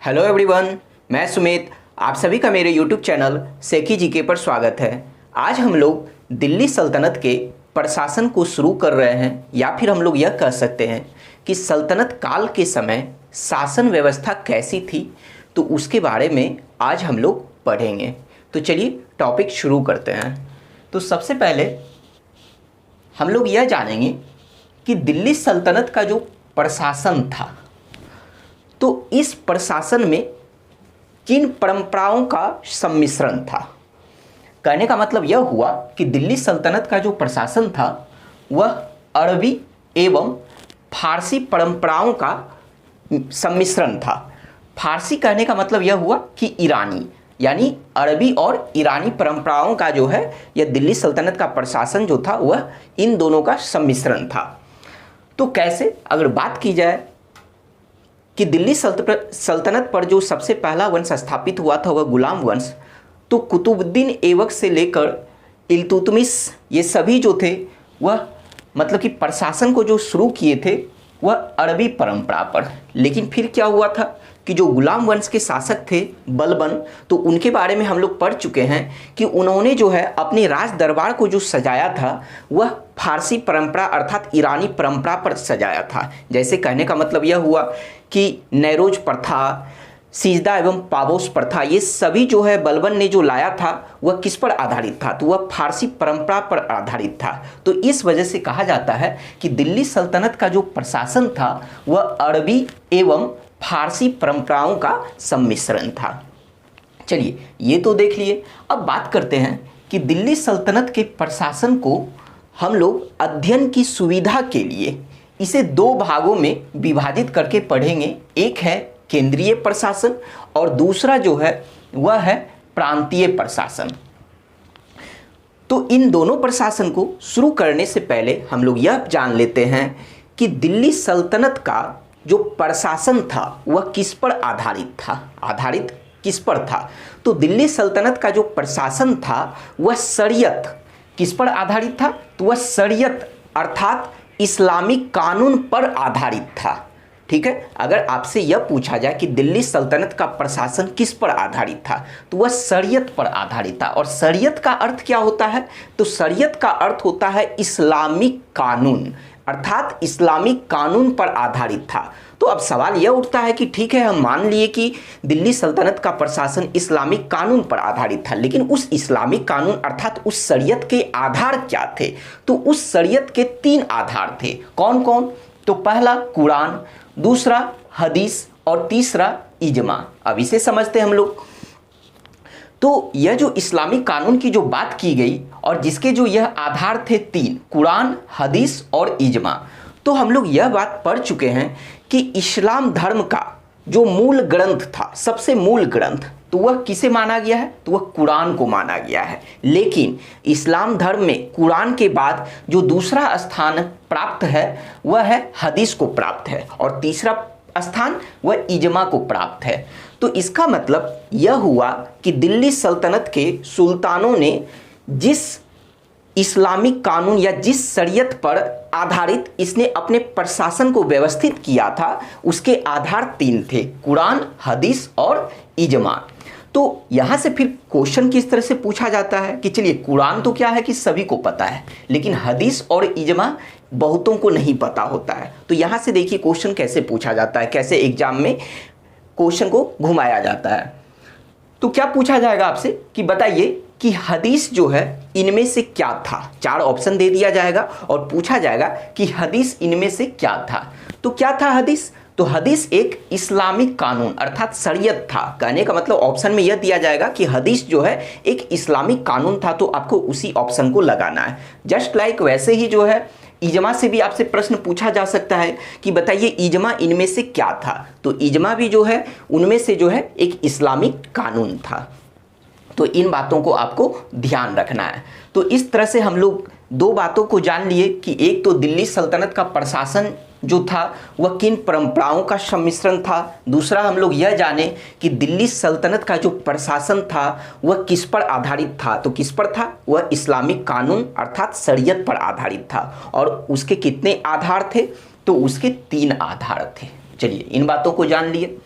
Hello everyone, मैं सुमित। आप सभी का मेरे यूट्यूब चैनल सेकी जीके पर स्वागत है। आज हम लोग दिल्ली सल्तनत के प्रशासन को शुरू कर रहे हैं, या फिर हम लोग यह कह सकते हैं कि सल्तनत काल के समय शासन व्यवस्था कैसी थी, तो उसके बारे में आज हम लोग पढ़ेंगे। तो चलिए टॉपिक शुरू करते हैं। तो सबसे पहले हम लोग यह जानेंगे कि दिल्ली सल्तनत का जो प्रशासन था, तो इस प्रशासन में किन परंपराओं का सम्मिश्रण था। कहने का मतलब यह हुआ कि दिल्ली सल्तनत का जो प्रशासन था वह अरबी एवं फारसी परंपराओं का सम्मिश्रण था। फारसी कहने का मतलब यह हुआ कि ईरानी, यानी अरबी और ईरानी परंपराओं का जो है यह दिल्ली सल्तनत का प्रशासन जो था वह इन दोनों का सम्मिश्रण था। तो कैसे, अगर बात की जाए कि दिल्ली सल्तनत पर जो सबसे पहला वंश स्थापित हुआ था वह गुलाम वंश, तो कुतुबुद्दीन ऐबक से लेकर इल्तुतमिश ये सभी जो थे वह मतलब कि प्रशासन को जो शुरू किए थे वह अरबी परंपरा पर। लेकिन फिर क्या हुआ था कि जो गुलाम वंश के शासक थे बलबन, तो उनके बारे में हम लोग पढ़ चुके हैं कि उन्होंने जो है अपने राज दरबार को जो सजाया था वह फारसी परंपरा अर्थात ईरानी परंपरा पर सजाया था। जैसे कहने का मतलब यह हुआ कि नैरोज प्रथा, सिजदा एवं पाबोस प्रथा, ये सभी जो है बलबन ने जो लाया था वह किस पर आधारित था, तो वह फारसी परंपरा पर आधारित था। तो इस वजह से कहा जाता है कि दिल्ली सल्तनत का जो प्रशासन था वह अरबी एवं फारसी परंपराओं का सम्मिश्रण था। चलिए ये तो देख लिए। अब बात करते हैं कि दिल्ली सल्तनत के प्रशासन को हम लोग अध्ययन की सुविधा के लिए इसे दो भागों में विभाजित करके पढ़ेंगे। एक है केंद्रीय प्रशासन और दूसरा जो है वह है प्रांतीय प्रशासन। तो इन दोनों प्रशासन को शुरू करने से पहले हम लोग यह जान लेते हैं कि दिल्ली सल्तनत का जो प्रशासन था वह किस पर आधारित था, आधारित किस पर था। तो दिल्ली सल्तनत का जो प्रशासन था वह शरीयत किस पर आधारित था, तो वह शरीयत अर्थात इस्लामिक कानून पर आधारित था। ठीक है, अगर आपसे यह पूछा जाए कि दिल्ली सल्तनत का प्रशासन किस पर आधारित था, तो वह शरीयत पर आधारित था। और शरीयत का अर्थ क्या होता है, तो शरीयत का अर्थ होता है इस्लामिक कानून, अर्थात इस्लामिक कानून पर आधारित था। तो अब सवाल यह उठता है कि ठीक है, हम मान लिए कि दिल्ली सल्तनत का प्रशासन इस्लामिक कानून पर आधारित था, लेकिन उस इस्लामिक कानून अर्थात उस शरीयत के आधार क्या थे, तो उस शरीयत के 3 आधार थे। कौन कौन, तो पहला कुरान, दूसरा हदीस और तीसरा इजमा। अब इसे समझते हैं हम लोग। तो यह जो इस्लामिक कानून की जो बात की गई और जिसके जो यह आधार थे 3, कुरान, हदीस और इजमा, तो हम लोग यह बात पढ़ चुके हैं कि इस्लाम धर्म का जो मूल ग्रंथ था, सबसे मूल ग्रंथ, तो वह किसे माना गया है, तो वह कुरान को माना गया है। लेकिन इस्लाम धर्म में कुरान के बाद जो दूसरा स्थान प्राप्त है वह है हदीस को प्राप्त है, और तीसरा स्थान वह इजमा को प्राप्त है। तो इसका मतलब यह हुआ कि दिल्ली सल्तनत के सुल्तानों ने जिस इस्लामिक कानून या जिस शरीयत पर आधारित इसने अपने प्रशासन को व्यवस्थित किया था उसके आधार 3 थे, कुरान, हदीस और इजमा। तो यहाँ से फिर क्वेश्चन किस तरह से पूछा जाता है कि चलिए कुरान तो क्या है कि सभी को पता है, लेकिन हदीस और इजमा बहुतों को नहीं पता होता है। तो यहाँ से देखिए क्वेश्चन कैसे पूछा जाता है, कैसे एग्जाम में क्वेश्चन को घुमाया जाता है। तो क्या पूछा जाएगा आपसे कि बताइए कि हदीस जो है इनमें से क्या था। 4 ऑप्शन दे दिया जाएगा और पूछा जाएगा कि हदीस इनमें से क्या था। तो क्या था हदीस, तो हदीस एक इस्लामिक कानून अर्थात शरीयत था। कहने का मतलब ऑप्शन में यह दिया जाएगा कि हदीस जो है एक इस्लामिक कानून था, तो आपको उसी ऑप्शन को लगाना है। जस्ट लाइक वैसे ही जो है इजमा से भी आपसे प्रश्न पूछा जा सकता है कि बताइए इजमा इनमें से क्या था, तो इजमा भी जो है उनमें से जो है एक इस्लामिक कानून था। तो इन बातों को आपको ध्यान रखना है। तो इस तरह से हम लोग 2 बातों को जान लिए कि एक तो दिल्ली सल्तनत का प्रशासन जो था वह किन परंपराओं का सम्मिश्रण था, दूसरा हम लोग यह जाने कि दिल्ली सल्तनत का जो प्रशासन था वह किस पर आधारित था, तो किस पर था, वह इस्लामिक कानून अर्थात शरीयत पर आधारित था। और उसके कितने आधार थे, तो उसके 3 आधार थे। चलिए इन बातों को जान लिए।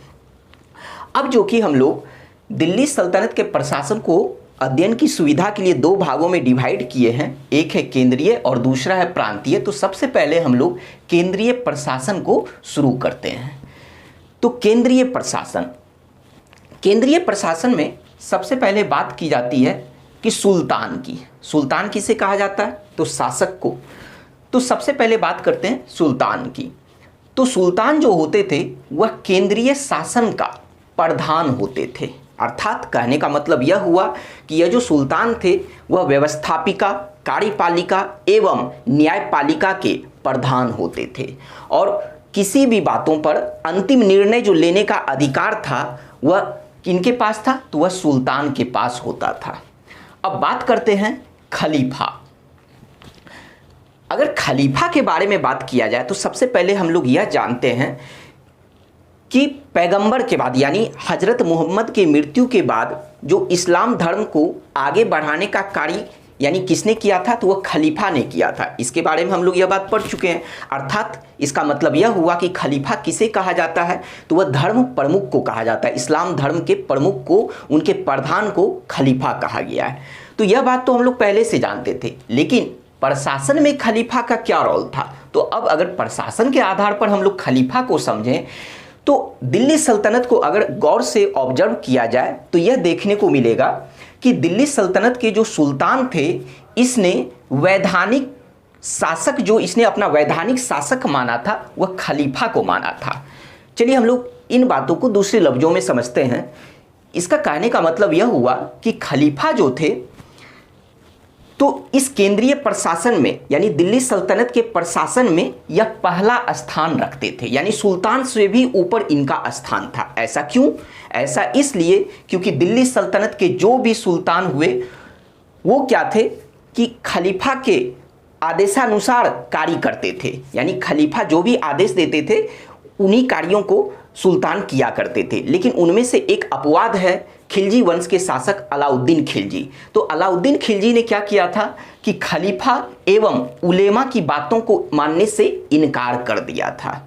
अब जो कि हम लोग दिल्ली सल्तनत के प्रशासन को अध्ययन की सुविधा के लिए दो भागों में डिवाइड किए हैं, एक है केंद्रीय और दूसरा है प्रांतीय। तो सबसे पहले हम लोग केंद्रीय प्रशासन को शुरू करते हैं। तो केंद्रीय प्रशासन में सबसे पहले बात की जाती है कि सुल्तान की। सुल्तान किसे कहा जाता है? तो शासक को। तो सबसे पहले बात करते हैं सुल्तान की। तो सुल्तान जो होते थे वह केंद्रीय शासन का प्रधान होते थे। अर्थात कहने का मतलब यह हुआ कि यह जो सुल्तान थे वह व्यवस्थापिका, कार्यपालिका एवं न्यायपालिका के प्रधान होते थे और किसी भी बातों पर अंतिम निर्णय जो लेने का अधिकार था वह किनके पास था? तो वह सुल्तान के पास होता था। अब बात करते हैं खलीफा। अगर खलीफा के बारे में बात किया जाए तो सबसे पहले हम लोग यह जानते हैं कि पैगंबर के बाद यानी हजरत मोहम्मद की मृत्यु के बाद जो इस्लाम धर्म को आगे बढ़ाने का कार्य यानी किसने किया था? तो वह खलीफा ने किया था। इसके बारे में हम लोग यह बात पढ़ चुके हैं। अर्थात इसका मतलब यह हुआ कि खलीफा किसे कहा जाता है? तो वह धर्म प्रमुख को कहा जाता है। इस्लाम धर्म के प्रमुख को, उनके प्रधान को खलीफा कहा गया है। तो यह बात तो हम लोग पहले से जानते थे, लेकिन प्रशासन में खलीफा का क्या रोल था? तो अब अगर प्रशासन के आधार पर हम लोग खलीफा को समझें तो दिल्ली सल्तनत को अगर गौर से ऑब्जर्व किया जाए तो यह देखने को मिलेगा कि दिल्ली सल्तनत के जो सुल्तान थे इसने वैधानिक शासक जो इसने अपना वैधानिक शासक माना था वह खलीफा को माना था। चलिए हम लोग इन बातों को दूसरे लफ्जों में समझते हैं। इसका कहने का मतलब यह हुआ कि खलीफा जो थे तो इस केंद्रीय प्रशासन में यानी दिल्ली सल्तनत के प्रशासन में यह पहला स्थान रखते थे, यानी सुल्तान से भी ऊपर इनका स्थान था। ऐसा क्यों? ऐसा इसलिए क्योंकि दिल्ली सल्तनत के जो भी सुल्तान हुए वो क्या थे कि खलीफा के आदेशानुसार कार्य करते थे, यानी खलीफा जो भी आदेश देते थे उन्हीं कार्यों को सुल्तान किया करते थे। लेकिन उनमें से एक अपवाद है खिलजी वंश के शासक अलाउद्दीन खिलजी। तो अलाउद्दीन खिलजी ने क्या किया था कि खलीफा एवं उलेमा की बातों को मानने से इनकार कर दिया था।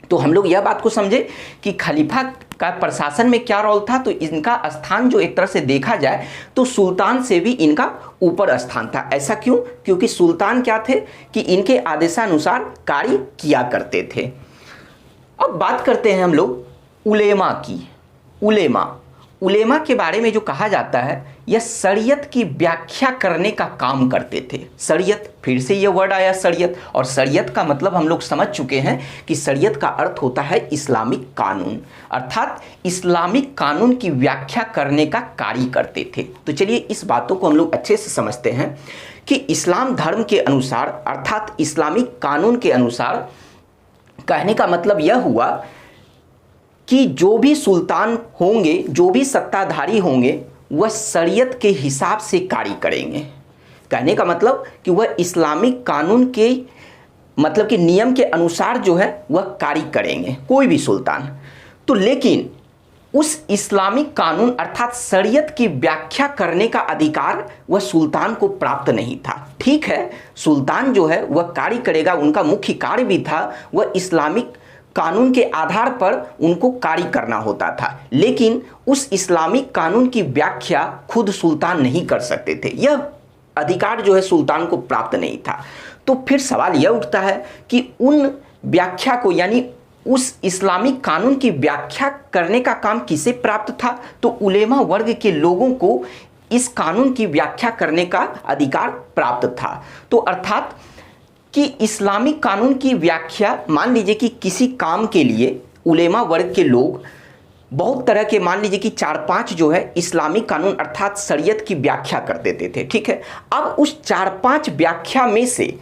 तो हम लोग यह बात को समझे कि खलीफा का प्रशासन में क्या रोल था। तो इनका स्थान जो एक तरह से देखा जाए तो सुल्तान से भी इनका ऊपर स्थान था। ऐसा क्यों? क्योंकि सुल्तान क्या थे कि इनके आदेशानुसार कार्य किया करते थे। अब बात करते हैं हम लोग उलेमा की। उलेमा के बारे में जो कहा जाता है यह शरीयत की व्याख्या करने का काम करते थे। शरीयत, फिर से यह वर्ड आया शरीयत, और शरीयत का मतलब हम लोग समझ चुके हैं कि शरीयत का अर्थ होता है इस्लामिक कानून, अर्थात इस्लामिक कानून की व्याख्या करने का कार्य करते थे। तो चलिए इस बातों को हम लोग अच्छे से समझते हैं कि इस्लाम धर्म के अनुसार अर्थात इस्लामिक कानून के अनुसार कहने का मतलब यह हुआ कि जो भी सुल्तान होंगे, जो भी सत्ताधारी होंगे, वह शरीयत के हिसाब से कार्य करेंगे। कहने का मतलब कि वह इस्लामिक कानून के मतलब कि नियम के अनुसार जो है वह कार्य करेंगे, कोई भी सुल्तान। तो लेकिन उस इस्लामिक कानून अर्थात शरीयत की व्याख्या करने का अधिकार वह सुल्तान को प्राप्त नहीं था। ठीक है, सुल्तान जो है वह कार्य करेगा, उनका मुख्य कार्य भी था वह इस्लामिक कानून के आधार पर उनको कार्य करना होता था, लेकिन उस इस्लामिक कानून की व्याख्या खुद सुल्तान नहीं कर सकते थे। यह अधिकार जो है सुल्तान को प्राप्त नहीं था। तो फिर सवाल यह उठता है कि उन व्याख्या को यानी उस इस्लामिक कानून की व्याख्या करने का काम किसे प्राप्त था? तो उलेमा वर्ग के लोगों को इस कानून की व्याख्या करने का अधिकार प्राप्त था। तो अर्थात कि इस्लामिक कानून की व्याख्या, मान लीजिए कि किसी काम के लिए उलेमा वर्ग के लोग बहुत तरह के, मान लीजिए कि 4-5 जो है इस्लामिक कानून अर्थात शरीयत की व्याख्या कर देते थे। ठीक है, अब उस 4-5 व्याख्या में से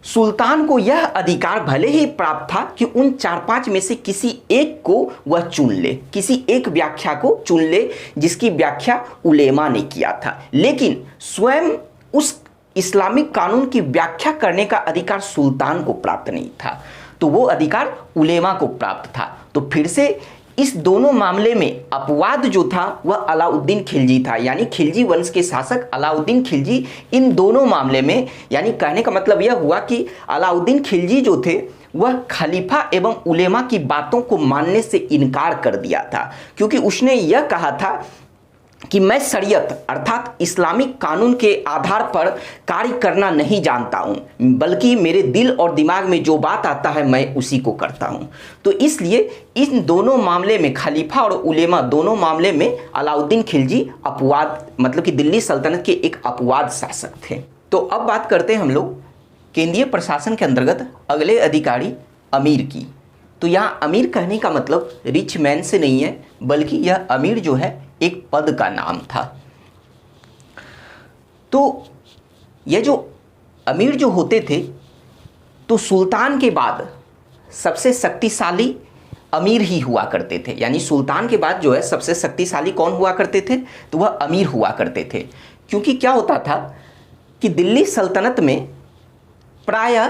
सुल्तान को यह अधिकार भले ही प्राप्त था कि उन 4-5 में से किसी एक को वह चुन ले, किसी एक व्याख्या को चुन ले जिसकी व्याख्या उलेमा ने किया था, लेकिन स्वयं उस इस्लामिक कानून की व्याख्या करने का अधिकार सुल्तान को प्राप्त नहीं था। तो वो अधिकार उलेमा को प्राप्त था। तो फिर से इस दोनों मामले में अपवाद जो था वह अलाउद्दीन खिलजी था, यानी खिलजी वंश के शासक अलाउद्दीन खिलजी इन दोनों मामले में, यानी कहने का मतलब यह हुआ कि अलाउद्दीन खिलजी जो थे वह खलीफा एवं उलेमा की बातों को मानने से इनकार कर दिया था, क्योंकि उसने यह कहा था कि मैं शरीयत अर्थात इस्लामिक कानून के आधार पर कार्य करना नहीं जानता हूं, बल्कि मेरे दिल और दिमाग में जो बात आता है मैं उसी को करता हूं। तो इसलिए इन दोनों मामले में, खलीफा और उलेमा दोनों मामले में, अलाउद्दीन खिलजी अपवाद, मतलब कि दिल्ली सल्तनत के एक अपवाद शासक थे। तो अब बात करते हैं हम लोग केंद्रीय प्रशासन के अंतर्गत अगले अधिकारी अमीर की। तो यहाँ अमीर कहने का मतलब रिच मैन से नहीं है, बल्कि यह अमीर जो है एक पद का नाम था। तो ये जो अमीर जो होते थे, तो सुल्तान के बाद सबसे शक्तिशाली अमीर ही हुआ करते थे। यानी सुल्तान के बाद जो है सबसे शक्तिशाली कौन हुआ करते थे, तो वह अमीर हुआ करते थे। क्योंकि क्या होता था कि दिल्ली सल्तनत में प्रायः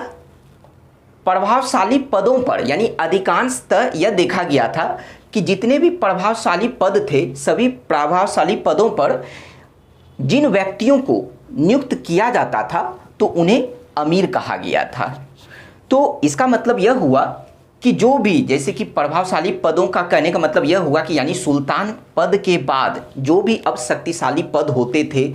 प्रभावशाली पदों पर, यानी अधिकांशतः यह देखा गया था कि जितने भी प्रभावशाली पद थे, सभी प्रभावशाली पदों पर जिन व्यक्तियों को नियुक्त किया जाता था तो उन्हें अमीर कहा गया था। तो इसका मतलब यह हुआ कि जो भी, जैसे कि प्रभावशाली पदों का कहने का मतलब यह हुआ कि यानी सुल्तान पद के बाद जो भी अब शक्तिशाली पद होते थे,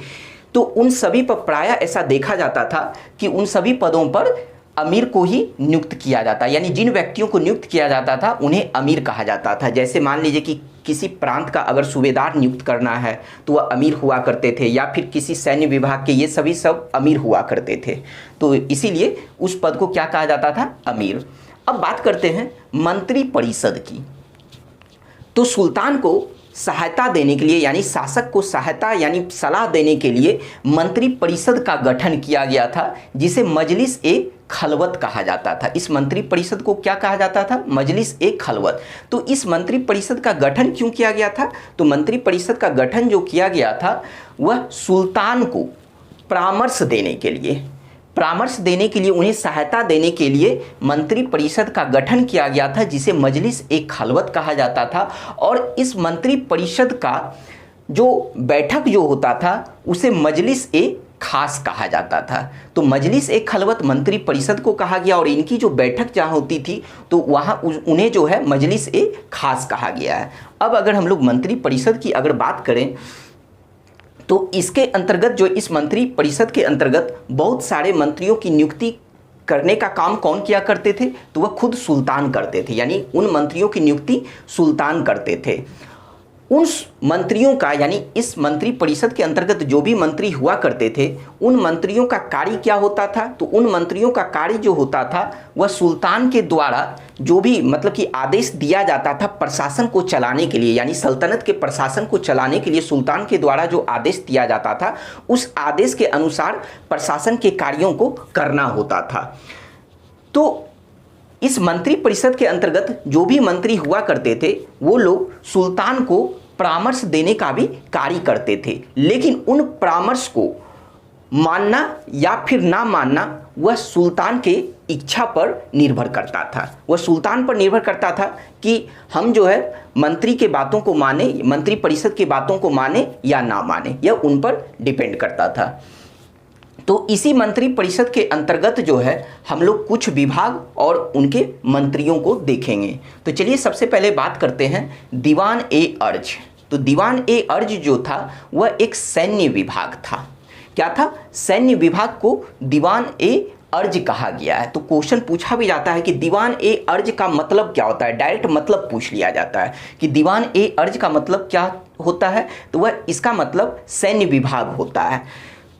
तो उन सभी पर प्रायः ऐसा देखा जाता था कि उन सभी पदों पर अमीर को ही नियुक्त किया जाता, यानी जिन व्यक्तियों को नियुक्त किया जाता था उन्हें अमीर कहा जाता था। जैसे मान लीजिए कि किसी प्रांत का अगर सूबेदार नियुक्त करना है तो वह अमीर हुआ करते थे, या फिर किसी सैन्य विभाग के, ये सभी सब अमीर हुआ करते थे। तो इसीलिए उस पद को क्या कहा जाता था, अमीर। अब बात करते हैं मंत्री परिषद की। तो सुल्तान को सहायता देने के लिए, यानी शासक को सहायता यानी सलाह देने के लिए मंत्री परिषद का गठन किया गया था, जिसे मजलिस ए खलवत कहा जाता था। इस मंत्री परिषद को क्या कहा जाता था, मजलिस ए खलवत। तो इस मंत्री परिषद का गठन क्यों किया गया था, तो मंत्री परिषद का गठन जो किया गया था वह सुल्तान को परामर्श देने के लिए, उन्हें सहायता देने के लिए मंत्री परिषद का गठन किया गया था, जिसे मजलिस ए खलवत कहा जाता था। और इस मंत्री परिषद का जो बैठक जो होता था उसे मजलिस ए खास कहा जाता था। तो मजलिस ए खलवत मंत्री परिषद को कहा गया, और इनकी जो बैठक जहाँ होती थी तो वहाँ उन्हें जो है मजलिस ए खास कहा गया है। अब अगर हम लोग मंत्री परिषद की अगर बात करें तो इसके अंतर्गत, जो इस मंत्री परिषद के अंतर्गत बहुत सारे मंत्रियों की नियुक्ति करने का काम कौन किया करते थे, तो वह खुद सुल्तान करते थे। यानी उन मंत्रियों की नियुक्ति सुल्तान करते थे। उन मंत्रियों का, यानी इस मंत्री परिषद के अंतर्गत जो भी मंत्री हुआ करते थे, उन मंत्रियों का कार्य क्या होता था, तो उन मंत्रियों का कार्य जो होता था वह सुल्तान के द्वारा जो भी, मतलब कि आदेश दिया जाता था प्रशासन को चलाने के लिए, यानी सल्तनत के प्रशासन को चलाने के लिए सुल्तान के द्वारा जो आदेश दिया जाता था, उस आदेश के अनुसार प्रशासन के कार्यों को करना होता था। तो इस मंत्री परिषद के अंतर्गत जो भी मंत्री हुआ करते थे वो लोग सुल्तान को परामर्श देने का भी कार्य करते थे, लेकिन उन परामर्श को मानना या फिर ना मानना वह सुल्तान के इच्छा पर निर्भर करता था। वह सुल्तान पर निर्भर करता था कि हम जो है मंत्री के बातों को माने, मंत्री परिषद की बातों को माने या ना माने, यह उन पर डिपेंड करता था। तो इसी मंत्री परिषद के अंतर्गत जो है हम लोग कुछ विभाग और उनके मंत्रियों को देखेंगे। तो चलिए सबसे पहले बात करते हैं दीवान ए अर्ज। तो दीवान ए अर्ज जो था वह एक सैन्य विभाग था। क्या था, सैन्य विभाग को दीवान ए अर्ज कहा गया है। तो क्वेश्चन पूछा भी जाता है कि दीवान ए अर्ज का मतलब क्या होता है, डायरेक्ट मतलब पूछ लिया जाता है कि दीवान ए अर्ज का मतलब क्या होता है, तो वह इसका मतलब सैन्य विभाग होता है।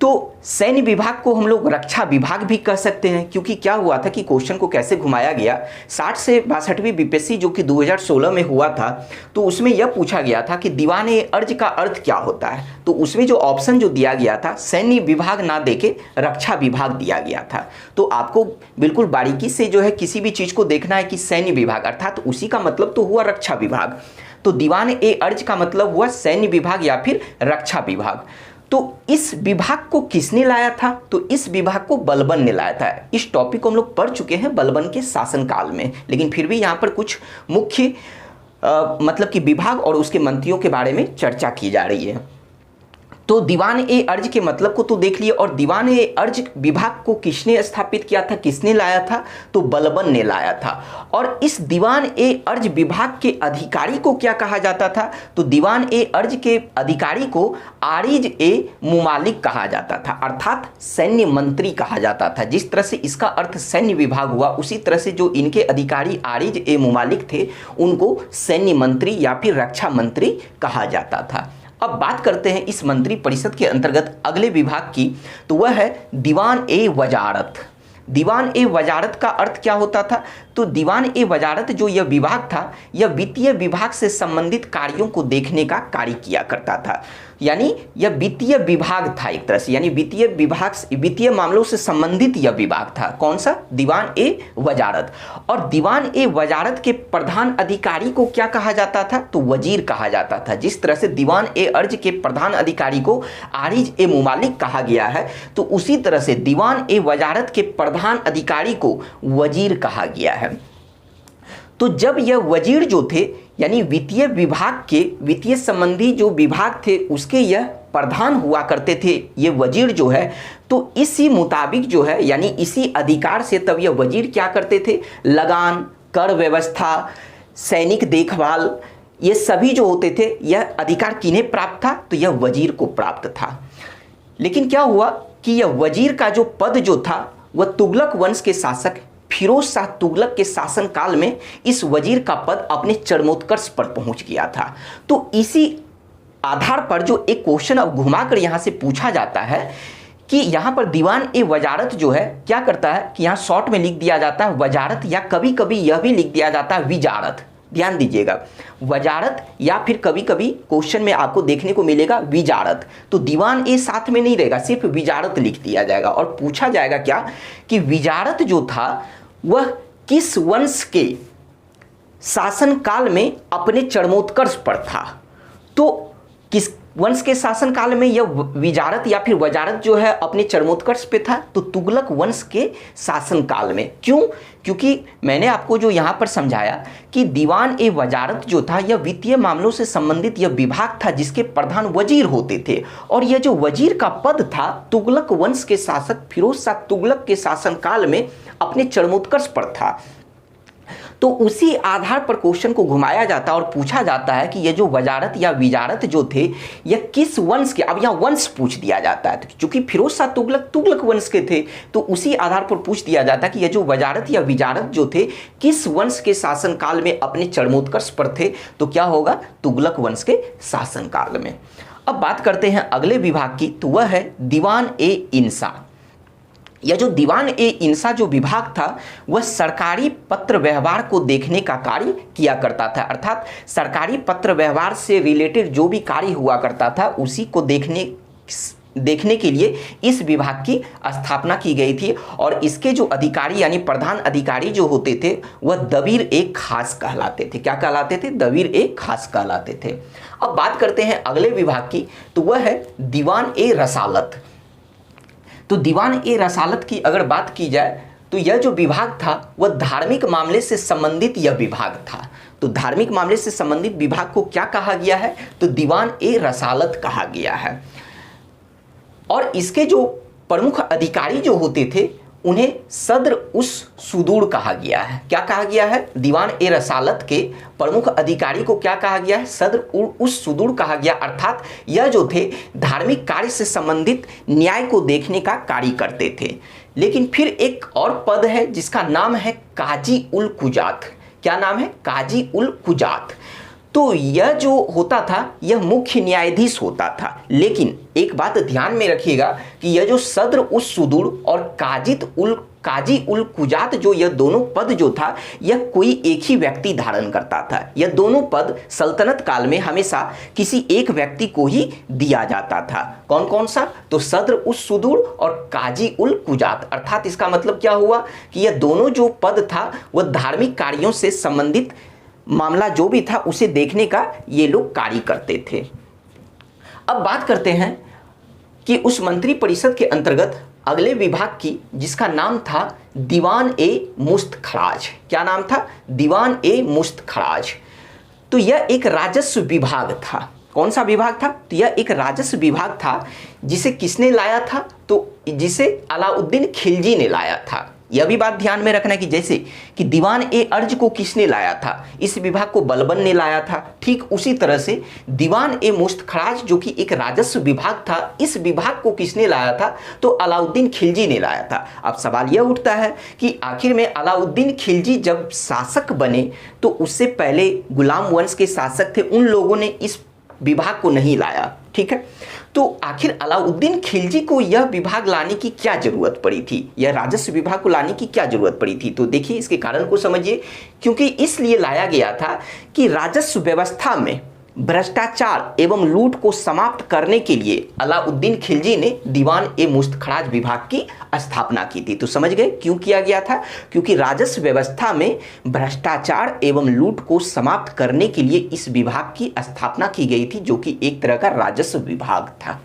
तो सैन्य विभाग को हम लोग रक्षा विभाग भी कह सकते हैं, क्योंकि क्या हुआ था कि क्वेश्चन को कैसे घुमाया गया, 60 से 62वीं बीपीएससी जो कि 2016 में हुआ था, तो उसमें यह पूछा गया था कि दीवान ए अर्ज का अर्थ क्या होता है। तो उसमें जो ऑप्शन जो दिया गया था सैन्य विभाग ना देके रक्षा विभाग दिया गया था। तो आपको बिल्कुल बारीकी से जो है किसी भी चीज़ को देखना है कि सैन्य विभाग अर्थात उसी का मतलब तो हुआ रक्षा विभाग। तो दीवान ए अर्ज का मतलब हुआ सैन्य विभाग या फिर रक्षा विभाग। तो इस विभाग को किसने लाया था, तो इस विभाग को बलबन ने लाया था। इस टॉपिक को हम लोग पढ़ चुके हैं बलबन के शासनकाल में, लेकिन फिर भी यहाँ पर कुछ मुख्य मतलब कि विभाग और उसके मंत्रियों के बारे में चर्चा की जा रही है। तो दीवान ए अर्ज के मतलब को तो देख लिए, और दीवान ए अर्ज विभाग को किसने स्थापित किया था, किसने लाया था, तो बलबन ने लाया था। और इस दीवान ए अर्ज विभाग के अधिकारी को क्या कहा जाता था, तो दीवान ए अर्ज के अधिकारी को आरिज ए मुमालिक कहा जाता था, अर्थात सैन्य मंत्री कहा जाता था। जिस तरह से इसका अर्थ सैन्य विभाग हुआ, उसी तरह से जो इनके अधिकारी आरिज ए मुमालिक थे उनको सैन्य मंत्री या फिर रक्षा मंत्री कहा जाता था। अब बात करते हैं इस मंत्री परिषद के अंतर्गत अगले विभाग की, तो वह है दीवान ए वजारत। दीवान ए वजारत का अर्थ क्या होता था, तो दीवान ए वजारत जो यह विभाग था, यह वित्तीय विभाग से संबंधित कार्यों को देखने का कार्य किया करता था। यानी यह वित्तीय विभाग था एक तरह से, यानी वित्तीय विभाग, वित्तीय मामलों से संबंधित यह विभाग था। कौन सा, दीवान ए वजारत। और दीवान ए वजारत के प्रधान अधिकारी को क्या कहा जाता था, तो वजीर कहा जाता था। जिस तरह से दीवान ए अर्ज के प्रधान अधिकारी को आरिज ए मुमालिक कहा गया है, तो उसी तरह से दीवान ए वजारत के प्रधान अधिकारी को वजीर कहा गया है। तो जब यह वजीर जो थे, यानी वित्तीय विभाग के, वित्तीय संबंधी जो विभाग थे उसके यह प्रधान हुआ करते थे, ये वजीर जो है, तो इसी मुताबिक जो है, यानी इसी अधिकार से तब यह वजीर क्या करते थे, लगान, कर व्यवस्था, सैनिक देखभाल, ये सभी जो होते थे, यह अधिकार किन्हें प्राप्त था, तो यह वजीर को प्राप्त था। लेकिन क्या हुआ कि यह वजीर का जो पद जो था, वह तुगलक वंश के शासक फिरोज शाह तुगलक के शासनकाल में इस वजीर का पद अपने चरमोत्कर्ष पर पहुंच गया था। तो इसी आधार पर जो एक क्वेश्चन अब घुमाकर यहां से पूछा जाता है कि यहां पर दीवान ए वजारत जो है क्या करता है कि यहां शॉर्ट में लिख दिया जाता है वजारत, या कभी कभी यह भी लिख दिया जाता है विजारत। ध्यान दीजिएगा, वजारत या फिर कभी कभी क्वेश्चन में आपको देखने को मिलेगा विजारत। तो दीवान ए साथ में नहीं रहेगा, सिर्फ विजारत लिख दिया जाएगा और पूछा जाएगा क्या कि विजारत जो था वह किस वंश के शासनकाल में अपने चरमोत्कर्ष पर था। तो किस वंश के शासनकाल में यह विजारत या फिर वजारत जो है अपने चरमोत्कर्ष पे था, तो तुगलक वंश के शासनकाल में। क्यों, क्योंकि मैंने आपको जो यहाँ पर समझाया कि दीवान ए वजारत जो था यह वित्तीय मामलों से संबंधित यह विभाग था जिसके प्रधान वजीर होते थे, और यह जो वजीर का पद था तुगलक वंश के शासक फिरोज शाह तुगलक के शासनकाल में अपने चरमोत्कर्ष पर था। तो उसी आधार पर क्वेश्चन को घुमाया जाता है और पूछा जाता है कि ये जो वजारत या विजारत जो थे यह किस वंश के, अब यहाँ वंश पूछ दिया जाता है, तो चूंकि फिरोज शाह तुगलक वंश के थे तो उसी आधार पर पूछ दिया जाता है कि ये जो वजारत या विजारत जो थे किस वंश के शासनकाल में अपने चरमोत्कर्ष पर थे, तो क्या होगा, तुगलक वंश के शासनकाल में। अब बात करते हैं अगले विभाग की, तो वह है दीवान ए इंसा। यह जो दीवान ए इंसा जो विभाग था वह सरकारी पत्र व्यवहार को देखने का कार्य किया करता था, अर्थात सरकारी पत्र व्यवहार से रिलेटेड जो भी कार्य हुआ करता था उसी को देखने के लिए इस विभाग की स्थापना की गई थी। और इसके जो अधिकारी यानी प्रधान अधिकारी जो होते थे वह दबीर ए खास कहलाते थे। क्या कहलाते थे, दबीर ए खास कहलाते थे। अब बात करते हैं अगले विभाग की, तो वह है दीवान ए रसालत। तो दीवान ए रसालत की अगर बात की जाए तो यह जो विभाग था वह धार्मिक मामले से संबंधित यह विभाग था। तो धार्मिक मामले से संबंधित विभाग को क्या कहा गया है, तो दीवान ए रसालत कहा गया है। और इसके जो प्रमुख अधिकारी जो होते थे उन्हें सद्र उस सुदूर कहा गया है। क्या कहा गया है, दीवान ए रसालत के प्रमुख अधिकारी को क्या कहा गया है, सद्र उस सुदूर कहा गया, अर्थात यह जो थे धार्मिक कार्य से संबंधित न्याय को देखने का कार्य करते थे। लेकिन फिर एक और पद है जिसका नाम है काजी उल कुजात। क्या नाम है, काजी उल कुजात। तो यह जो होता था यह मुख्य न्यायाधीश होता था। लेकिन एक बात ध्यान में रखिएगा कि यह जो सद्र उस सुदूर और काजी उल कुजात जो यह दोनों पद जो था यह कोई एक ही व्यक्ति धारण करता था। यह दोनों पद सल्तनत काल में हमेशा किसी एक व्यक्ति को ही दिया जाता था। कौन कौन सा, तो सद्र उस सुदूर और काजी उल कुजात। अर्थात इसका मतलब क्या हुआ कि यह दोनों जो पद था वह धार्मिक कार्यों से संबंधित मामला जो भी था उसे देखने का ये लोग कार्य करते थे। अब बात करते हैं कि उस मंत्री परिषद के अंतर्गत अगले विभाग की जिसका नाम था दीवान ए मुस्तखराज। क्या नाम था, दीवान ए मुस्तखराज। तो यह एक राजस्व विभाग था। कौन सा विभाग था? तो यह एक राजस्व विभाग था जिसे किसने लाया था? तो जिसे अलाउद्दीन खिलजी ने लाया था। यह भी बात ध्यान में रखना कि जैसे कि दीवान ए अर्ज को किसने लाया था? इस विभाग को बलबन ने लाया था। ठीक उसी तरह से दीवान ए मुस्तखराज जो कि एक राजस्व विभाग था, इस विभाग को किसने लाया था? तो अलाउद्दीन खिलजी ने लाया था। अब सवाल यह उठता है कि आखिर में अलाउद्दीन खिलजी जब शासक बने तो उससे पहले गुलाम वंश के शासक थे, उन लोगों ने इस विभाग को नहीं लाया। ठीक है, तो आखिर अलाउद्दीन खिलजी को यह विभाग लाने की क्या जरूरत पड़ी थी? यह राजस्व विभाग को लाने की क्या जरूरत पड़ी थी? तो देखिए इसके कारण को समझिए। क्योंकि इसलिए लाया गया था कि राजस्व व्यवस्था में भ्रष्टाचार एवं लूट को समाप्त करने के लिए अलाउद्दीन खिलजी ने दीवान ए मुस्तखराज विभाग की स्थापना की थी। तो समझ गए क्यों किया गया था? क्योंकि राजस्व व्यवस्था में भ्रष्टाचार एवं लूट को समाप्त करने के लिए इस विभाग की स्थापना की गई थी, जो कि एक तरह का राजस्व विभाग था।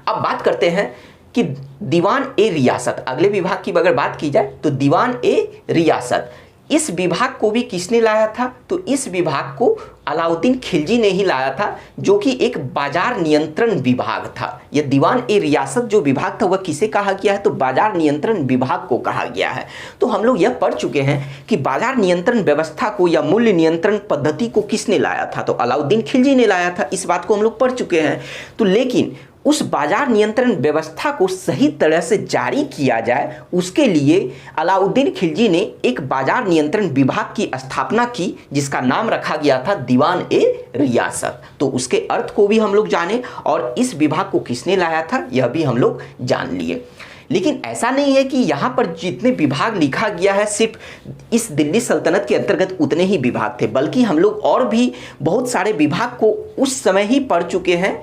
अब बात करते हैं कि दीवान ए रियासत, अगले विभाग की अगर बात की जाए तो दीवान ए रियासत, इस विभाग को भी किसने लाया था? तो इस विभाग को अलाउद्दीन खिलजी ने ही लाया था, जो कि एक बाजार नियंत्रण विभाग था। यह दीवान ए रियासत जो विभाग था वह किसे कहा गया है? तो बाजार नियंत्रण विभाग को कहा गया है। तो हम लोग यह पढ़ चुके हैं कि बाजार नियंत्रण व्यवस्था को या मूल्य नियंत्रण पद्धति को किसने लाया था? तो अलाउद्दीन खिलजी ने लाया था। इस बात को हम लोग पढ़ चुके हैं। तो लेकिन उस बाजार नियंत्रण व्यवस्था को सही तरह से जारी किया जाए, उसके लिए अलाउद्दीन खिलजी ने एक बाजार नियंत्रण विभाग की स्थापना की, जिसका नाम रखा गया था दीवान ए रियासत। तो उसके अर्थ को भी हम लोग जाने और इस विभाग को किसने लाया था यह भी हम लोग जान लिए। लेकिन ऐसा नहीं है कि यहाँ पर जितने विभाग लिखा गया है सिर्फ इस दिल्ली सल्तनत के अंतर्गत उतने ही विभाग थे, बल्कि हम लोग और भी बहुत सारे विभाग को उस समय ही पढ़ चुके हैं।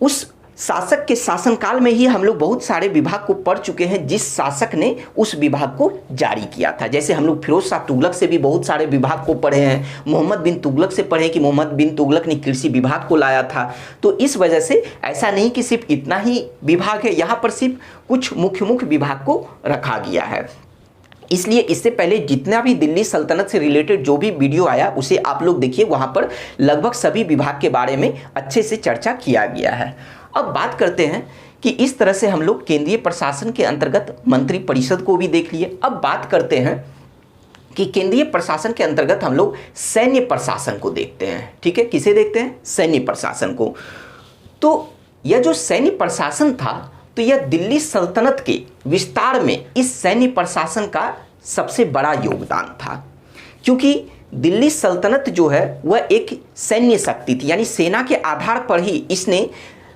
उस शासक के शासनकाल में ही हम लोग बहुत सारे विभाग को पढ़ चुके हैं जिस शासक ने उस विभाग को जारी किया था। जैसे हम लोग फिरोज शाह तुगलक से भी बहुत सारे विभाग को पढ़े हैं, मोहम्मद बिन तुगलक से पढ़े कि मोहम्मद बिन तुगलक ने कृषि विभाग को लाया था। तो इस वजह से ऐसा नहीं कि सिर्फ इतना ही विभाग है, यहाँ पर सिर्फ कुछ मुख्य मुख्य विभाग को रखा गया है। इसलिए इससे पहले जितना भी दिल्ली सल्तनत से रिलेटेड जो भी वीडियो आया उसे आप लोग देखिए, वहाँ पर लगभग सभी विभाग के बारे में अच्छे से चर्चा किया गया है। अब बात करते हैं कि इस तरह से हम लोग केंद्रीय प्रशासन के अंतर्गत मंत्री परिषद को भी देख लिए। अब बात करते हैं कि केंद्रीय प्रशासन के अंतर्गत हम लोग सैन्य प्रशासन को देखते हैं। ठीक है, किसे देखते हैं? सैन्य प्रशासन को। तो यह जो सैन्य प्रशासन था, तो यह दिल्ली सल्तनत के विस्तार में इस सैन्य प्रशासन का सबसे बड़ा योगदान था, क्योंकि दिल्ली सल्तनत जो है वह एक सैन्य शक्ति थी, यानी सेना के आधार पर ही इसने,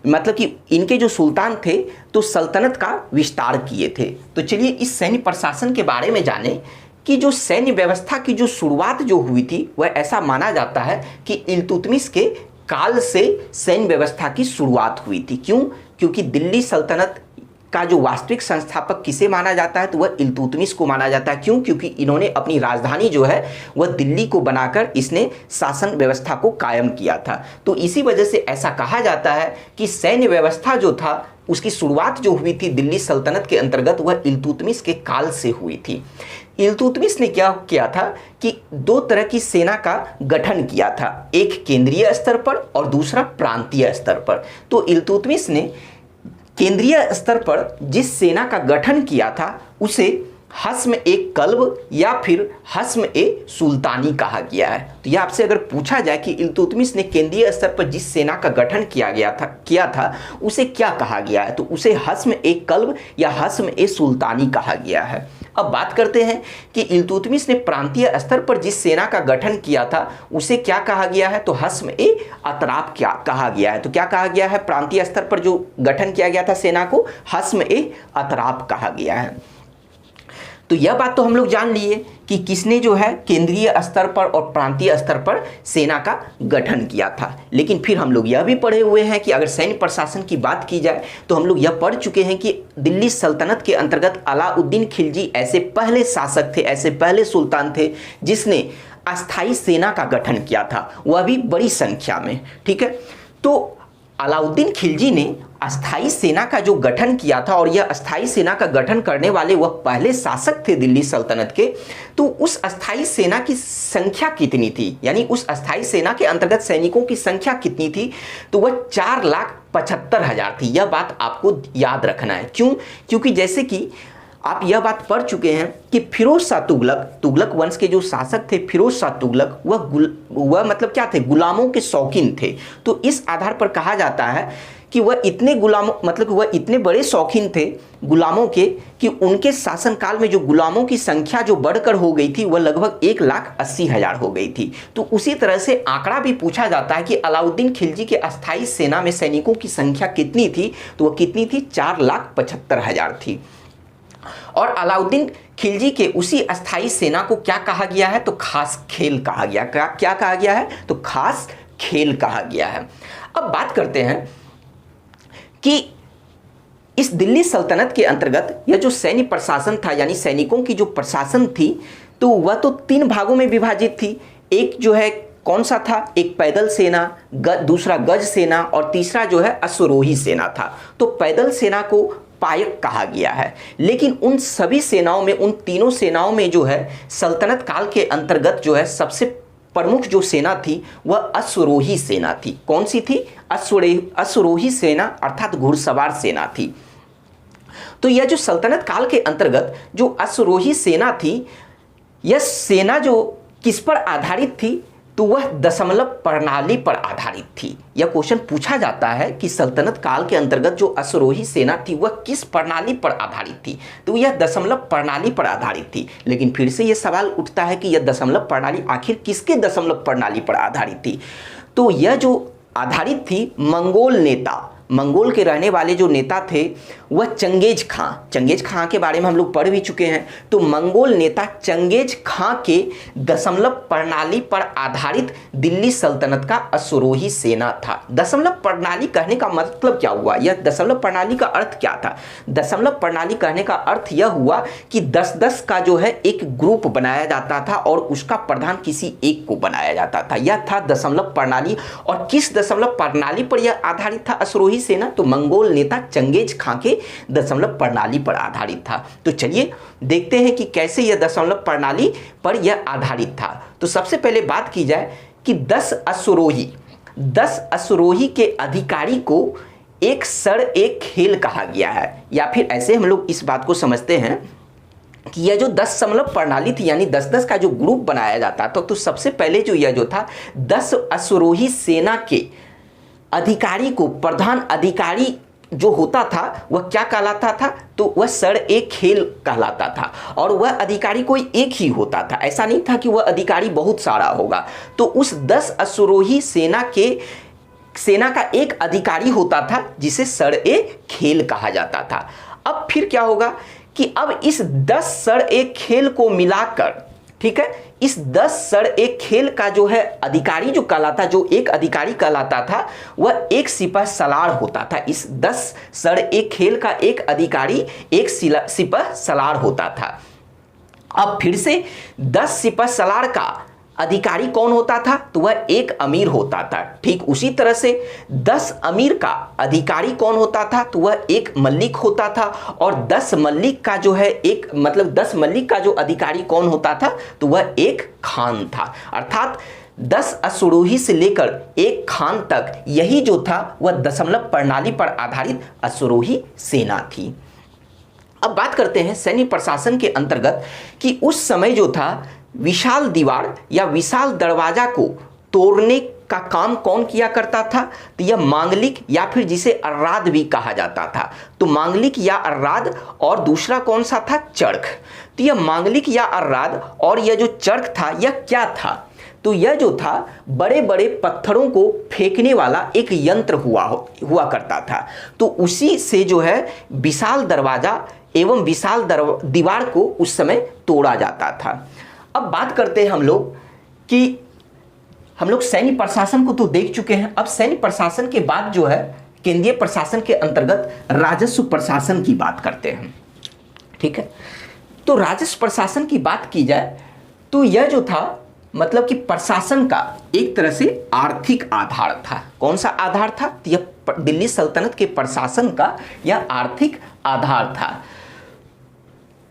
मतलब कि इनके जो सुल्तान थे तो सल्तनत का विस्तार किए थे। तो चलिए इस सैन्य प्रशासन के बारे में जाने कि जो सैन्य व्यवस्था की जो शुरुआत जो हुई थी वह ऐसा माना जाता है कि इल्तुतमिश के काल से सैन्य व्यवस्था की शुरुआत हुई थी। क्यों? क्योंकि दिल्ली सल्तनत का जो वास्तविक संस्थापक किसे माना जाता है? तो वह इल्तुतमिश को माना जाता है। क्यों? क्योंकि इन्होंने अपनी राजधानी जो है वह दिल्ली को बनाकर इसने शासन व्यवस्था को कायम किया था। तो इसी वजह से ऐसा कहा जाता है कि सैन्य व्यवस्था जो था उसकी शुरुआत जो हुई थी दिल्ली सल्तनत के अंतर्गत वह इल्तुतमिश के काल से हुई थी। इल्तुतमिश ने क्या किया था कि दो तरह की सेना का गठन किया था, एक केंद्रीय स्तर पर और दूसरा प्रांतीय स्तर पर। तो इल्तुतमिश ने केंद्रीय स्तर पर जिस सेना का गठन किया था उसे हस्म ए कल्ब या फिर हस्म ए सुल्तानी कहा गया है। तो यह आपसे अगर पूछा जाए कि इल्तुतमिश ने केंद्रीय स्तर पर जिस सेना का गठन किया था उसे क्या कहा गया है, तो उसे हस्म ए कल्ब या हस्म ए सुल्तानी कहा गया है। अब बात करते हैं कि इल्तुतमिश ने प्रांतीय स्तर पर जिस सेना का गठन किया था उसे क्या कहा गया है, तो हस्म ए अतराब क्या कहा गया है। तो क्या कहा गया है? प्रांतीय स्तर पर जो गठन किया गया था सेना को हस्म ए अतराब कहा गया है। तो यह बात तो हम लोग जान लिए कि किसने जो है केंद्रीय स्तर पर और प्रांतीय स्तर पर सेना का गठन किया था। लेकिन फिर हम लोग यह भी पढ़े हुए हैं कि अगर सैन्य प्रशासन की बात की जाए तो हम लोग यह पढ़ चुके हैं कि दिल्ली सल्तनत के अंतर्गत अलाउद्दीन खिलजी ऐसे पहले शासक थे, ऐसे पहले सुल्तान थे जिसने अस्थाई सेना का गठन किया था, वह भी बड़ी संख्या में। ठीक है, तो अलाउद्दीन खिलजी ने अस्थाई सेना का जो गठन किया था, और यह अस्थाई सेना का गठन करने वाले वह पहले शासक थे दिल्ली सल्तनत के, तो उस अस्थाई सेना की संख्या कितनी थी, यानी उस अस्थाई सेना के अंतर्गत सैनिकों की संख्या कितनी थी, तो वह 4,75,000 थी। यह बात आपको याद रखना है। क्यों? क्योंकि जैसे कि आप यह बात पढ़ चुके हैं कि फिरोज शाह तुगलक वंश के जो शासक थे फिरोज शाह तुगलक, वह मतलब क्या थे, गुलामों के शौकीन थे। तो इस आधार पर कहा जाता है कि वह इतने गुलामों, मतलब वह इतने बड़े शौकीन थे गुलामों के, कि उनके शासनकाल में जो गुलामों की संख्या जो बढ़कर हो गई थी वह लगभग 1,80,000 हो गई थी। तो उसी तरह से आंकड़ा भी पूछा जाता है कि अलाउद्दीन खिलजी के अस्थाई सेना में सैनिकों की संख्या कितनी थी, तो वह कितनी थी, 4,75,000 थी। और अलाउद्दीन खिलजी के उसी अस्थाई सेना को क्या कहा गया है, तो खास खेल कहा गया। क्या कहा गया है, तो खास खेल कहा गया है। अब बात करते हैं कि इस दिल्ली सल्तनत के अंतर्गत यह जो सैन्य प्रशासन था, यानी सैनिकों की जो प्रशासन थी, तो वह तो 3 भागों में विभाजित थी। एक जो है कौन सा था, एक पैदल सेना, दूसरा गज सेना, और तीसरा जो है अश्वरोही सेना था। तो पैदल सेना को पायक कहा गया है। लेकिन उन सभी सेनाओं में, उन तीनों सेनाओं में जो है सल्तनत काल के अंतर्गत जो है सबसे प्रमुख जो सेना थी वह अश्वरोही सेना थी। कौन सी थी, अश्वरोही सेना, अर्थात घुड़सवार सेना थी। तो यह जो सल्तनत काल के अंतर्गत जो अश्वरोही सेना थी, यह सेना जो किस पर आधारित थी, तो वह दशमलव प्रणाली पर आधारित थी। यह क्वेश्चन पूछा जाता है कि सल्तनत काल के अंतर्गत जो अश्वरोही सेना थी वह किस प्रणाली पर आधारित थी, तो यह दशमलव प्रणाली पर आधारित थी। लेकिन फिर से यह सवाल उठता है कि यह दशमलव प्रणाली आखिर किसके दशमलव प्रणाली पर आधारित थी, तो यह जो आधारित थी मंगोल के रहने वाले जो नेता थे वह चंगेज खां के बारे में हम लोग पढ़ भी चुके हैं। तो मंगोल नेता चंगेज खां के दशमलव प्रणाली पर आधारित दिल्ली सल्तनत का अश्वरोही सेना था। दशमलव प्रणाली कहने का मतलब क्या हुआ, यह दशमलव प्रणाली का अर्थ क्या था? दशमलव प्रणाली कहने का अर्थ यह हुआ कि 10-10 का जो है एक ग्रुप बनाया जाता था और उसका प्रधान किसी एक को बनाया जाता था। यह था दशमलव प्रणाली। और किस दशमलव प्रणाली पर यह आधारित था अश्वरोही सेना, तो मंगोल नेता चंगेज खां के दशमलव प्रणाली पर आधारित था। तो चलिए देखते हैं कि कैसे यह दशमलव प्रणाली पर यह आधारित था। तो सबसे पहले बात की जाए कि 10 अश्वरोही के अधिकारी को एक सर एक खेल कहा गया है, या फिर ऐसे हम लोग इस बात को समझते हैं कि यह जो 10 प्रणाली थी, यानी 10-10 का जो ग्रुप बनाया जाता था, तो सबसे पहले जो यह जो था 10 अश्वरोही सेना के अधिकारी को, प्रधान अधिकारी जो होता था वह क्या कहलाता था, तो वह सर एक खेल कहलाता था। और वह अधिकारी कोई एक ही होता था, ऐसा नहीं था कि वह अधिकारी बहुत सारा होगा। तो उस 10 अश्वरोही सेना का एक अधिकारी होता था जिसे सर एक खेल कहा जाता था। अब फिर क्या होगा कि अब इस 10 सर एक खेल को मिलाकर, ठीक है, इस 10 सर एक खेल का जो है अधिकारी जो कहलाता, जो एक अधिकारी कहलाता था, वह एक सिपह सलार होता था। इस 10 सर एक खेल का एक अधिकारी एक सिपह सलार होता था। अब फिर से 10 सिपह सलार का अधिकारी कौन होता था, तो वह एक अमीर होता था। ठीक उसी तरह से 10 अमीर का अधिकारी कौन होता था, तो वह एक मल्लिक होता था। और 10 मल्लिक का जो है एक, मतलब 10 मल्लिक का जो अधिकारी कौन होता था, तो वह एक खान था। अर्थात 10 अश्वरोही से लेकर एक खान तक यही जो था वह दशमलव प्रणाली पर आधारित अश्वरोही सेना थी। अब बात करते हैं सैन्य प्रशासन के अंतर्गत कि उस समय जो था विशाल दीवार या विशाल दरवाजा को तोड़ने का काम कौन किया करता था, तो यह मांगलिक या फिर जिसे अर्राद भी कहा जाता था। तो मांगलिक या अर्राद, और दूसरा कौन सा था, चरख। तो यह मांगलिक या अर्राद और यह जो चरख था यह क्या था, तो यह जो था बड़े बड़े पत्थरों को फेंकने वाला एक यंत्र हुआ करता था। तो उसी से जो है विशाल दरवाजा एवं विशाल दीवार को उस समय तोड़ा जाता था। अब बात करते हैं हम लोग कि हम लोग सैन्य प्रशासन को तो देख चुके हैं। अब सैन्य प्रशासन के बाद जो है केंद्रीय प्रशासन के अंतर्गत राजस्व प्रशासन की बात करते हैं। ठीक है, तो राजस्व प्रशासन की बात की जाए तो यह जो था मतलब कि प्रशासन का एक तरह से आर्थिक आधार था। कौन सा आधार था? तो यह दिल्ली सल्तनत के प्रशासन का यह आर्थिक आधार था।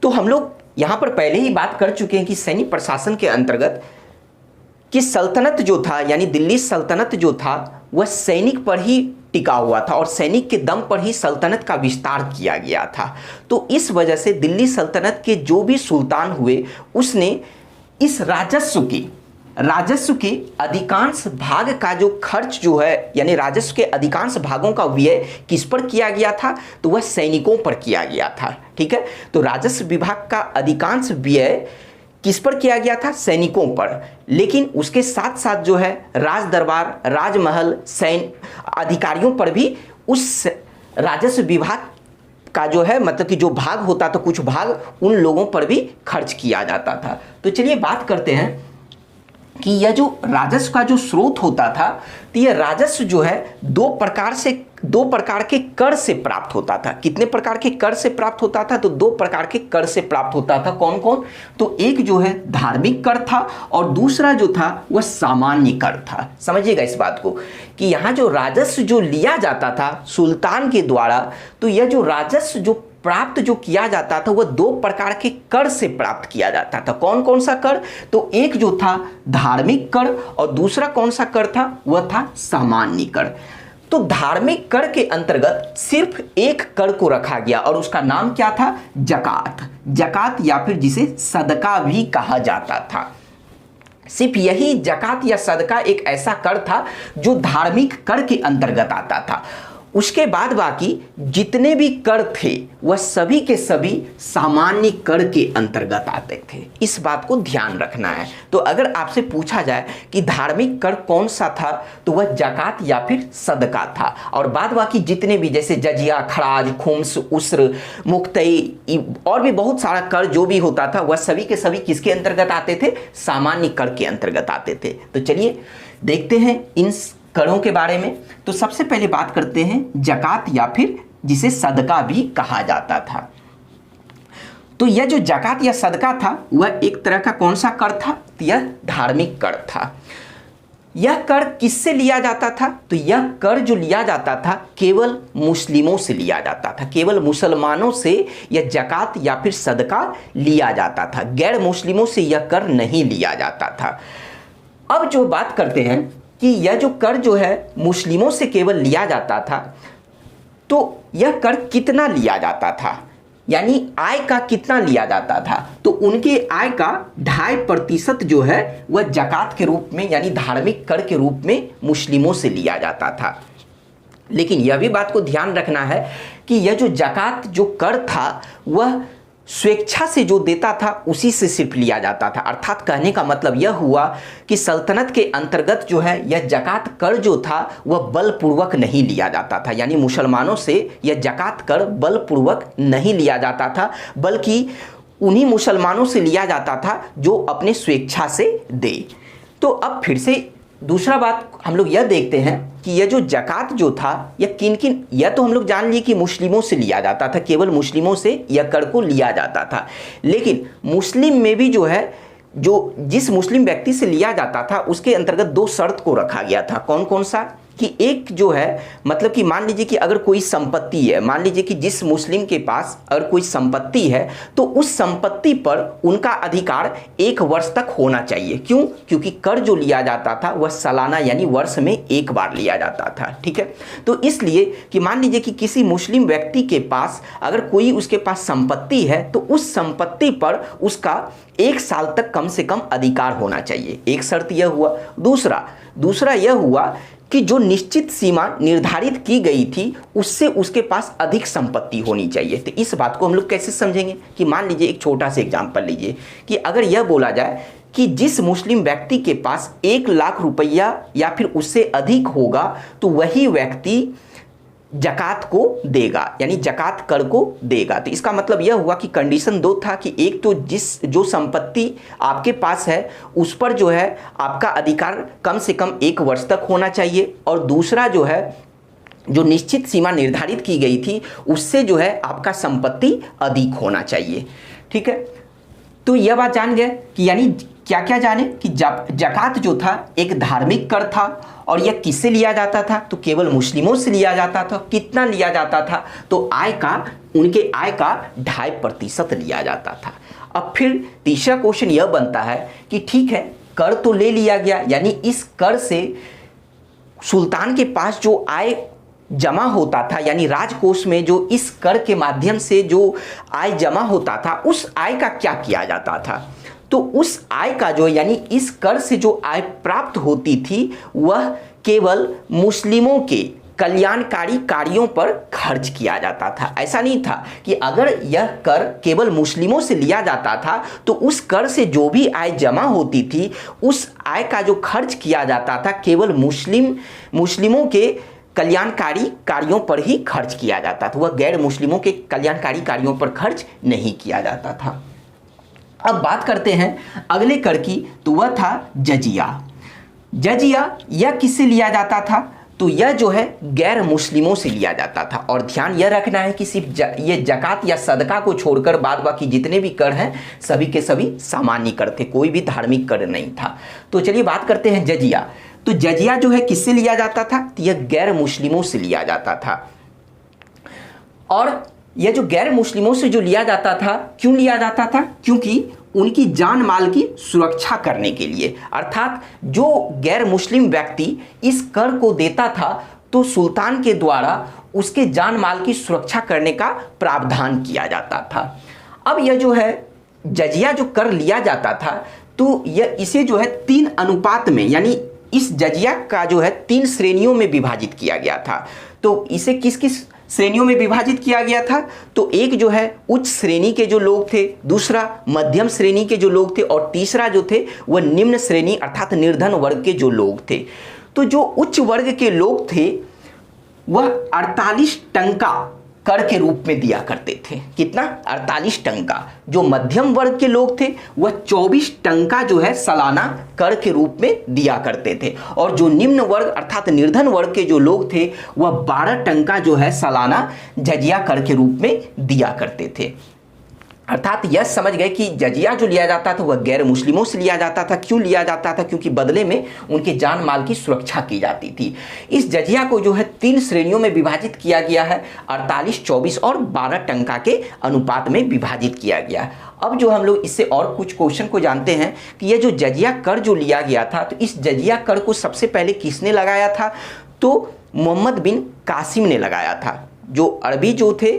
तो हम लोग यहां पर पहले ही बात कर चुके हैं कि सैनिक प्रशासन के अंतर्गत कि सल्तनत जो था यानी दिल्ली सल्तनत जो था वह सैनिक पर ही टिका हुआ था और सैनिक के दम पर ही सल्तनत का विस्तार किया गया था। तो इस वजह से दिल्ली सल्तनत के जो भी सुल्तान हुए उसने इस राजस्व के अधिकांश भाग का जो खर्च जो है यानी राजस्व के अधिकांश भागों का व्यय किस पर किया गया था? तो वह सैनिकों पर किया गया था। ठीक है, तो राजस्व विभाग का अधिकांश व्यय किस पर किया गया था? सैनिकों पर। लेकिन उसके साथ साथ जो है राज दरबार, राजमहल, सैन्य अधिकारियों पर भी उस राजस्व विभाग का जो है मतलब कि जो भाग होता था कुछ भाग उन लोगों पर भी खर्च किया जाता था। तो चलिए बात करते हैं कि यह जो राजस्व का जो स्रोत होता था तो यह राजस्व जो है दो प्रकार के कर से प्राप्त होता था। कितने प्रकार के कर से प्राप्त होता था? तो दो प्रकार के कर से प्राप्त होता था। कौन कौन? तो एक जो है धार्मिक कर था और दूसरा जो था वह सामान्य कर था। समझिएगा इस बात को कि यहाँ जो राजस्व जो लिया जाता था सुल्तान के द्वारा, तो यह जो राजस्व जो प्राप्त जो किया जाता था वह दो प्रकार के कर से प्राप्त किया जाता था। कौन कौन सा कर? तो एक जो था धार्मिक कर और दूसरा कौन सा कर था? वह था सामान्य कर। तो धार्मिक कर के अंतर्गत सिर्फ एक कर को रखा गया और उसका नाम क्या था? जकात या फिर जिसे सदका भी कहा जाता था। सिर्फ यही जकात या सदका एक ऐसा कर था जो धार्मिक कर के अंतर्गत आता था। उसके बाद बाकी जितने भी कर थे वह सभी के सभी सामान्य कर के अंतर्गत आते थे। इस बात को ध्यान रखना है। तो अगर आपसे पूछा जाए कि धार्मिक कर कौन सा था तो वह जकात या फिर सदका था और बाद बाकी जितने भी जैसे जजिया, खराज, खुम्स, उस्र, मुक्तई और भी बहुत सारा कर जो भी होता था वह सभी के सभी किसके अंतर्गत आते थे? सामान्य कर के अंतर्गत आते थे। तो चलिए देखते हैं इन करों के बारे में। तो सबसे पहले बात करते हैं जकात या फिर जिसे सदका भी कहा जाता था। तो यह जो जकात या सदका था वह एक तरह का कौन सा कर था? तो यह धार्मिक कर था। यह कर किससे लिया जाता था? तो यह कर जो लिया जाता था केवल मुस्लिमों से लिया जाता था। केवल मुसलमानों से यह जकात या फिर सदका लिया जाता था। गैर मुस्लिमों से यह कर नहीं लिया जाता था। अब जो बात करते हैं कि यह जो कर जो है मुस्लिमों से केवल लिया जाता था, तो यह कर कितना लिया जाता था यानी आय का कितना लिया जाता था? तो उनके आय का 2.5% जो है वह जकात के रूप में यानी धार्मिक कर के रूप में मुस्लिमों से लिया जाता था। लेकिन यह भी बात को ध्यान रखना है कि यह जो जकात जो कर था वह स्वेच्छा से जो देता था उसी से सिर्फ लिया जाता था। अर्थात कहने का मतलब यह हुआ कि सल्तनत के अंतर्गत जो है यह जकात कर जो था वह बलपूर्वक नहीं लिया जाता था। यानी मुसलमानों से यह जकात कर बलपूर्वक नहीं लिया जाता था, बल्कि उन्हीं मुसलमानों से लिया जाता था जो अपने स्वेच्छा से दे। तो अब फिर से दूसरा बात हम लोग यह देखते हैं कि यह जो जकात जो था यह किन यह तो हम लोग जान लिए कि मुस्लिमों से लिया जाता था, केवल मुस्लिमों से यह कर को लिया जाता था। लेकिन मुस्लिम में भी जो है जो जिस मुस्लिम व्यक्ति से लिया जाता था उसके अंतर्गत 2 शर्त को रखा गया था। कौन कौन सा? कि एक जो है मतलब कि मान लीजिए कि अगर कोई संपत्ति है, मान लीजिए कि जिस मुस्लिम के पास अगर कोई संपत्ति है तो उस संपत्ति पर उनका अधिकार 1 वर्ष तक होना चाहिए। क्यों? क्योंकि कर जो लिया जाता था वह सालाना यानी वर्ष में 1 बार लिया जाता था। ठीक है, तो इसलिए कि मान लीजिए कि किसी मुस्लिम व्यक्ति के पास अगर कोई उसके पास संपत्ति है तो उस संपत्ति पर उसका 1 साल तक कम से कम अधिकार होना चाहिए। एक शर्त यह हुआ। दूसरा यह हुआ कि जो निश्चित सीमा निर्धारित की गई थी उससे उसके पास अधिक संपत्ति होनी चाहिए। तो इस बात को हम लोग कैसे समझेंगे कि मान लीजिए एक छोटा सा एग्जांपल लीजिए कि अगर यह बोला जाए कि जिस मुस्लिम व्यक्ति के पास 1 लाख रुपया या फिर उससे अधिक होगा तो वही व्यक्ति जकात को देगा यानी जकात कर को देगा। तो इसका मतलब यह हुआ कि कंडीशन 2 था कि एक तो जो संपत्ति आपके पास है उस पर जो है आपका अधिकार कम से कम 1 वर्ष तक होना चाहिए और दूसरा जो है जो निश्चित सीमा निर्धारित की गई थी उससे जो है आपका संपत्ति अधिक होना चाहिए। ठीक है, तो यह बात जान गए कि यानी क्या क्या जाने कि ज़कात जो था एक धार्मिक कर था और यह किससे लिया जाता था, तो केवल मुस्लिमों से लिया जाता था। कितना लिया जाता था, तो उनके आय का 2.5% लिया जाता था। अब फिर तीसरा क्वेश्चन यह बनता है कि ठीक है, कर तो ले लिया गया, यानी इस कर से सुल्तान के पास जो आय जमा होता था, यानी राजकोष में जो इस कर के माध्यम से जो आय जमा होता था, उस आय का क्या किया जाता था। तो उस आय का जो, यानी इस कर से जो आय प्राप्त होती थी वह केवल मुस्लिमों के कल्याणकारी कार्यों पर खर्च किया जाता था। ऐसा नहीं था कि अगर यह कर केवल मुस्लिमों से लिया जाता था तो उस कर से जो भी आय जमा होती थी उस आय का जो खर्च किया जाता था केवल मुस्लिमों के कल्याणकारी कार्यों पर ही खर्च किया जाता था, वह गैर मुस्लिमों के कल्याणकारी कार्यों पर खर्च नहीं किया जाता था। अब बात करते हैं अगले कर की, तो वह था जजिया। जजिया यह किससे लिया जाता था, तो यह जो है गैर मुस्लिमों से लिया जाता था। और ध्यान यह रखना है कि सिर्फ ये जकात या सदका को छोड़कर बाद बाकी जितने भी कर हैं सभी के सभी सामान्य कर थे, कोई भी धार्मिक कर नहीं था। तो चलिए बात करते हैं जजिया। तो जजिया जो है किससे लिया जाता था, तो यह गैर मुस्लिमों से लिया जाता था। और यह जो गैर मुस्लिमों से जो लिया जाता था, क्यों लिया जाता था, क्योंकि उनकी जान माल की सुरक्षा करने के लिए। अर्थात जो गैर मुस्लिम व्यक्ति इस कर को देता था तो सुल्तान के द्वारा उसके जान माल की सुरक्षा करने का प्रावधान किया जाता था। अब यह जो है जजिया जो कर लिया जाता था, तो यह इसे जो है 3 अनुपात में, यानी इस जजिया का जो है 3 श्रेणियों में विभाजित किया गया था। तो इसे किस किस श्रेणियों में विभाजित किया गया था, तो एक जो है उच्च श्रेणी के जो लोग थे, दूसरा मध्यम श्रेणी के जो लोग थे, और तीसरा जो थे वह निम्न श्रेणी अर्थात निर्धन वर्ग के जो लोग थे। तो जो उच्च वर्ग के लोग थे वह 48 टंका कर के रूप में दिया करते थे। कितना, 48 टंका। जो मध्यम वर्ग के लोग थे वह 24 टंका जो है सालाना कर के रूप में दिया करते थे, और जो निम्न वर्ग अर्थात निर्धन वर्ग के जो लोग थे वह 12 टंका जो है सालाना जजिया कर के रूप में दिया करते थे। अर्थात यह समझ गए कि जजिया जो लिया जाता था वह गैर मुस्लिमों से लिया जाता था। क्यों लिया जाता था, क्योंकि बदले में उनके जान माल की सुरक्षा की जाती थी। इस जजिया को जो है 3 श्रेणियों में विभाजित किया गया है, 48, 24 और 12 टंका के अनुपात में विभाजित किया गया है। अब जो हम लोग इससे और कुछ क्वेश्चन को जानते हैं कि यह जो जजिया कर जो लिया गया था, तो इस जजिया कर को सबसे पहले किसने लगाया था, तो मोहम्मद बिन कासिम ने लगाया था। जो अरबी जो थे,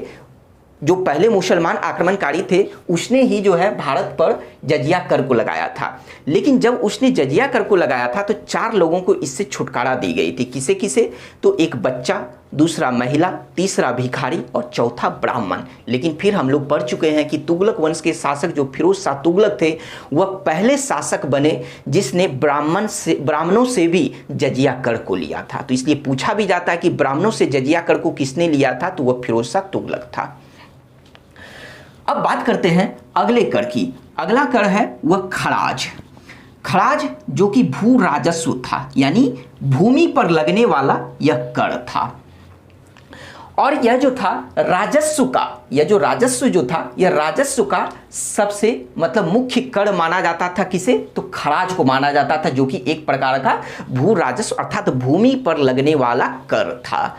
जो पहले मुसलमान आक्रमणकारी थे, उसने ही जो है भारत पर जजिया कर को लगाया था। लेकिन जब उसने जजिया कर को लगाया था तो 4 लोगों को इससे छुटकारा दी गई थी। किसे किसे, तो एक बच्चा, दूसरा महिला, तीसरा भिखारी और चौथा ब्राह्मण। लेकिन फिर हम लोग पढ़ चुके हैं कि तुगलक वंश के शासक जो फिरोज शाह तुगलक थे वह पहले शासक बने जिसने ब्राह्मणों से भी जजिया कर को लिया था। तो इसलिए पूछा भी जाता है कि ब्राह्मणों से जजिया कर को किसने लिया था, तो वह फिरोज शाह तुगलक था। अब बात करते हैं अगले कर की। अगला कर है वह खराज। खराज जो कि भू राजस्व था, यानी भूमि पर लगने वाला यह कर था। और यह जो था राजस्व का, यह जो राजस्व जो था, यह राजस्व का सबसे मतलब मुख्य कर माना जाता था। किसे, तो खराज को माना जाता था, जो कि एक प्रकार का भू राजस्व अर्थात भूमि पर लगने वाला कर था।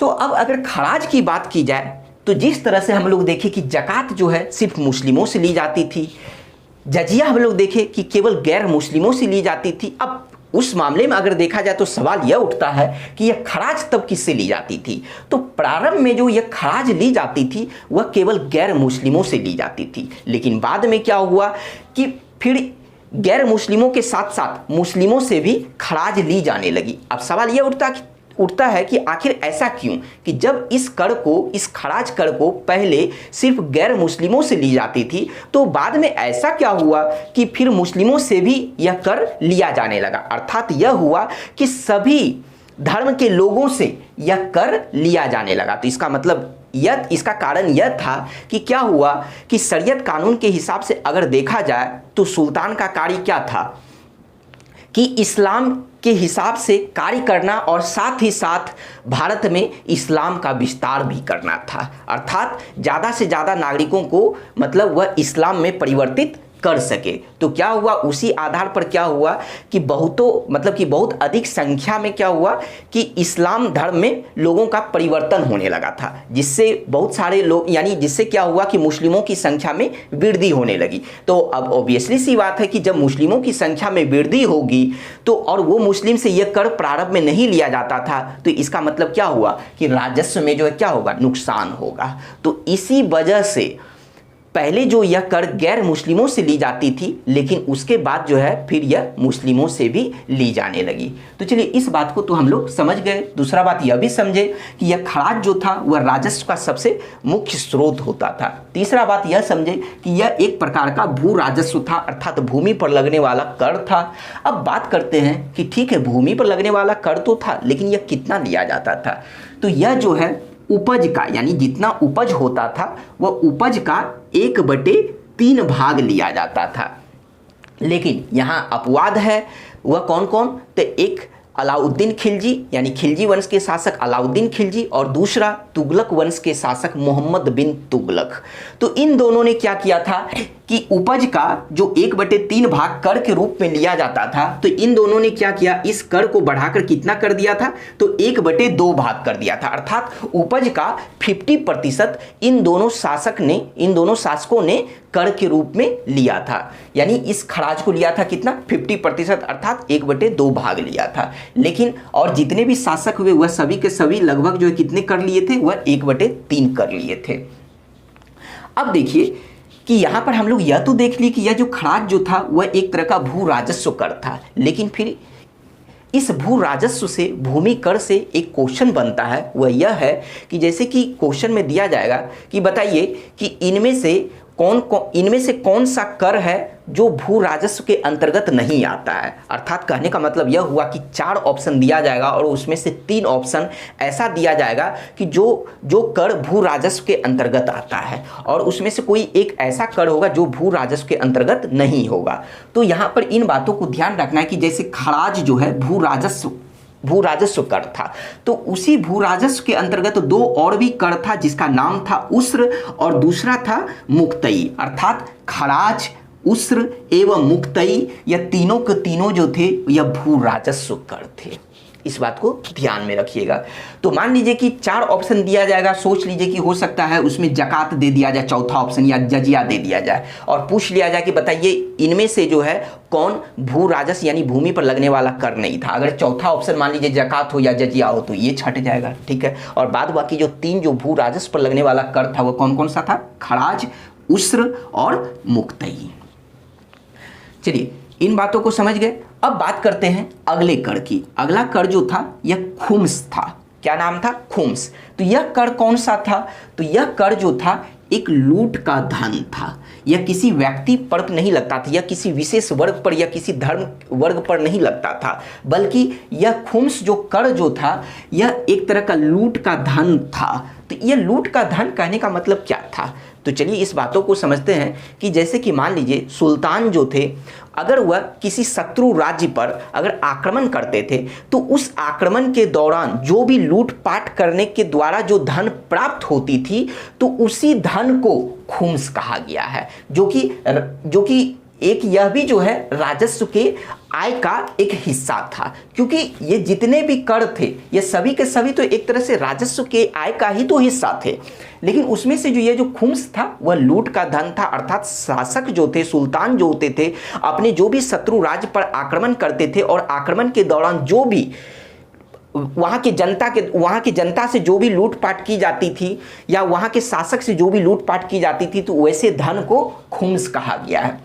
तो अब अगर खराज की बात की जाए तो जिस तरह से हम लोग देखें कि जकात जो है सिर्फ मुस्लिमों से ली जाती थी, जजिया हम लोग देखें कि केवल गैर मुस्लिमों से ली जाती थी। अब उस मामले में अगर देखा जाए तो सवाल यह उठता है कि यह खराज तब किससे ली जाती थी। तो प्रारंभ में जो यह खराज ली जाती थी वह केवल गैर मुस्लिमों से ली जाती थी। लेकिन बाद में क्या हुआ कि फिर गैर मुस्लिमों के साथ साथ मुस्लिमों से भी खराज ली जाने लगी। अब सवाल यह उठता है कि आखिर ऐसा क्यों कि जब इस खराज कर को पहले सिर्फ गैर मुस्लिमों से ली जाती थी, तो बाद में ऐसा क्या हुआ कि फिर मुस्लिमों से भी यह कर लिया जाने लगा। अर्थात यह हुआ कि सभी धर्म के लोगों से यह कर लिया जाने लगा। तो इसका मतलब इसका कारण यह था कि क्या हुआ कि शरीयत कानून के हिसाब से अगर देखा जाए तो सुल्तान का कार्य क्या था कि इस्लाम के हिसाब से कार्य करना और साथ ही साथ भारत में इस्लाम का विस्तार भी करना था। अर्थात ज़्यादा से ज़्यादा नागरिकों को मतलब वह इस्लाम में परिवर्तित कर सके। तो क्या हुआ, उसी आधार पर क्या हुआ कि बहुत अधिक संख्या में क्या हुआ कि इस्लाम धर्म में लोगों का परिवर्तन होने लगा था, जिससे बहुत सारे लोग यानी जिससे क्या हुआ कि मुस्लिमों की संख्या में वृद्धि होने लगी। तो अब ऑब्वियसली सी बात है कि जब मुस्लिमों की संख्या में वृद्धि होगी तो और वो मुस्लिम से यह कर प्रारंभ में नहीं लिया जाता था, तो इसका मतलब क्या हुआ कि राजस्व में जो है क्या होगा, नुकसान होगा। तो इसी वजह से पहले जो यह कर गैर मुस्लिमों से ली जाती थी, लेकिन उसके बाद जो है फिर यह मुस्लिमों से भी ली जाने लगी। तो चलिए इस बात को तो हम लोग समझ गए। दूसरा बात यह भी समझे कि यह खराज जो था वह राजस्व का सबसे मुख्य स्रोत होता था। तीसरा बात यह समझे कि यह एक प्रकार का भू राजस्व था, अर्थात भूमि पर लगने वाला कर था। अब बात करते हैं कि ठीक है, भूमि पर लगने वाला कर तो था, लेकिन यह कितना लिया जाता था। तो यह जो है उपज का यानी जितना उपज होता था वह उपज का 1/3 भाग लिया जाता था। लेकिन यहाँ अपवाद है, वह कौन कौन, तो एक अलाउद्दीन खिलजी यानी खिलजी वंश के शासक अलाउद्दीन खिलजी और दूसरा तुगलक वंश के शासक मोहम्मद बिन तुगलक। तो इन दोनों ने क्या किया था कि उपज का जो 1/3 भाग कर के रूप में लिया जाता था, तो इन दोनों ने क्या किया, इस कर को बढ़ाकर कितना कर दिया था, तो 1/2 भाग कर दिया था। अर्थात उपज का 50% इन दोनों शासकों ने कर के रूप में लिया था। यानी इस खराज को लिया था कितना, 50%, अर्थात 1/2 भाग लिया था। लेकिन और जितने भी शासक हुए वह सभी के सभी लगभग जो है कितने कर लिए थे, वह 1/3 कर लिए थे। अब देखिए कि यहाँ पर हम लोग यह तो देख लिए कि यह जो खराज जो था वह एक तरह का भू राजस्व कर था, लेकिन फिर इस भू राजस्व से, भूमि कर से एक क्वेश्चन बनता है, वह यह है कि जैसे कि क्वेश्चन में दिया जाएगा कि बताइए कि इनमें से कौन सा कर है जो भू राजस्व के अंतर्गत नहीं आता है। अर्थात कहने का मतलब यह हुआ कि 4 ऑप्शन दिया जाएगा और उसमें से 3 ऑप्शन ऐसा दिया जाएगा कि जो कर भू राजस्व के अंतर्गत आता है और उसमें से कोई एक ऐसा कर होगा जो भू राजस्व के अंतर्गत नहीं होगा। तो यहाँ पर इन बातों को ध्यान रखना है कि जैसे खराज जो है भू राजस्व कर था, तो उसी भू राजस्व के अंतर्गत 2 और भी कर था जिसका नाम था उस्र और दूसरा था मुक्तई। अर्थात खराज, उस्र एवं मुक्तई, यह तीनों के तीनों जो थे यह भू राजस्व कर थे। इस बात को ध्यान में रखिएगा। तो मान लीजिए कि 4 ऑप्शन दिया जाएगा, सोच लीजिए कि हो सकता है उसमें जकात दे दिया जाए, चौथा ऑप्शन, या जजिया दे दिया जाए और पूछ लिया जाए कि बताइए इनमें से जो है कौन भू राजस्व यानी भूमि पर लगने वाला कर नहीं था। अगर चौथा ऑप्शन मान लीजिए जकात हो या जजिया हो तो ये छट जाएगा, ठीक है। और बाद बाकी जो 3 जो भू राजस्व पर लगने वाला कर था वो कौन कौन सा था, खराज, उस्र और मुक्तई। चलिए इन बातों को समझ गए। अब बात करते हैं अगले कर की। अगला कर जो था यह खुम्स था। क्या नाम था, खुम्स। तो यह कर कौन सा था, तो यह कर जो था एक लूट का धन था। यह किसी व्यक्ति पर नहीं लगता था, यह किसी विशेष वर्ग पर या किसी धर्म वर्ग पर नहीं लगता था, बल्कि यह खुम्स जो कर जो था यह एक तरह का लूट का धन था। तो यह लूट का धन कहने का मतलब क्या था, तो चलिए इस बातों को समझते हैं कि जैसे कि मान लीजिए सुल्तान जो थे, अगर वह किसी शत्रु राज्य पर अगर आक्रमण करते थे तो उस आक्रमण के दौरान जो भी लूटपाट करने के द्वारा जो धन प्राप्त होती थी तो उसी धन को खुम्स कहा गया है, जो कि एक यह भी जो है राजस्व के आय का एक हिस्सा था, क्योंकि ये जितने भी कर थे ये सभी के सभी तो एक तरह से राजस्व के आय का ही तो हिस्सा थे। लेकिन उसमें से जो ये जो खुम्स था वह लूट का धन था। अर्थात शासक जो थे, सुल्तान जो होते थे, अपने जो भी शत्रु राज्य पर आक्रमण करते थे और आक्रमण के दौरान जो भी वहाँ की जनता से जो भी लूटपाट की जाती थी या वहाँ के शासक से जो भी लूटपाट की जाती थी तो वैसे धन को खुम्स कहा गया है।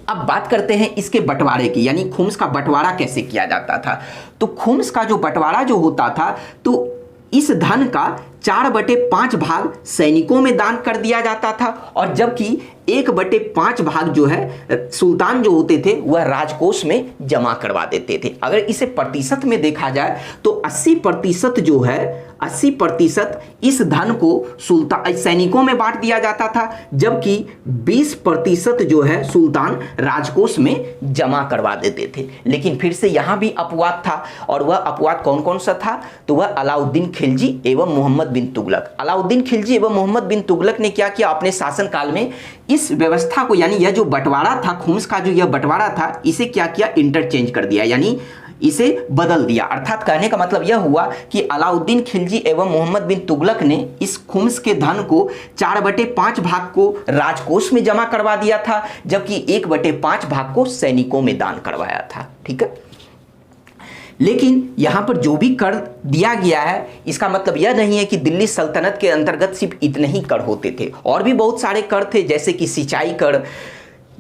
अब बात करते हैं इसके बंटवारे की, यानी खुम्स का बंटवारा कैसे किया जाता था। तो खुम्स का जो बंटवारा जो होता था तो इस धन का 4/5 भाग सैनिकों में दान कर दिया जाता था और जबकि 1/5 भाग जो है सुल्तान जो होते थे वह राजकोष में जमा करवा देते थे। अगर इसे प्रतिशत में देखा जाए तो 80% जो है 80% इस धन को सुल्तान सैनिकों में बांट दिया जाता था, जबकि 20% जो है सुल्तान राजकोष में जमा करवा देते थे। लेकिन फिर से यहां भी अपवाद था, और वह अपवाद कौन कौन सा था? तो वह अलाउद्दीन खिलजी एवं मोहम्मद बिन तुगलक। अलाउद्दीन खिलजी एवं मोहम्मद बिन तुगलक ने क्या किया? अपने शासन काल में इस व्यवस्था को, यानी यह जो बंटवारा था, खुम्स का जो यह बंटवारा था, इसे क्या किया? इंटरचेंज कर दिया, यानी इसे बदल दिया। अर्थात कहने का मतलब यह हुआ कि अलाउद्दीन खिलजी एवं मोहम्मद बिन तुगलक ने इस खुम्स के धन को 4/5 भाग को राजकोष में जमा करवा दिया था, जबकि 1/5 भाग को सैनिकों में दान करवाया था। ठीक है, लेकिन यहां पर जो भी कर दिया गया है, इसका मतलब यह नहीं है कि दिल्ली सल्तनत के अंतर्गत सिर्फ इतने ही कर होते थे, और भी बहुत सारे कर थे, जैसे कि सिंचाई कर,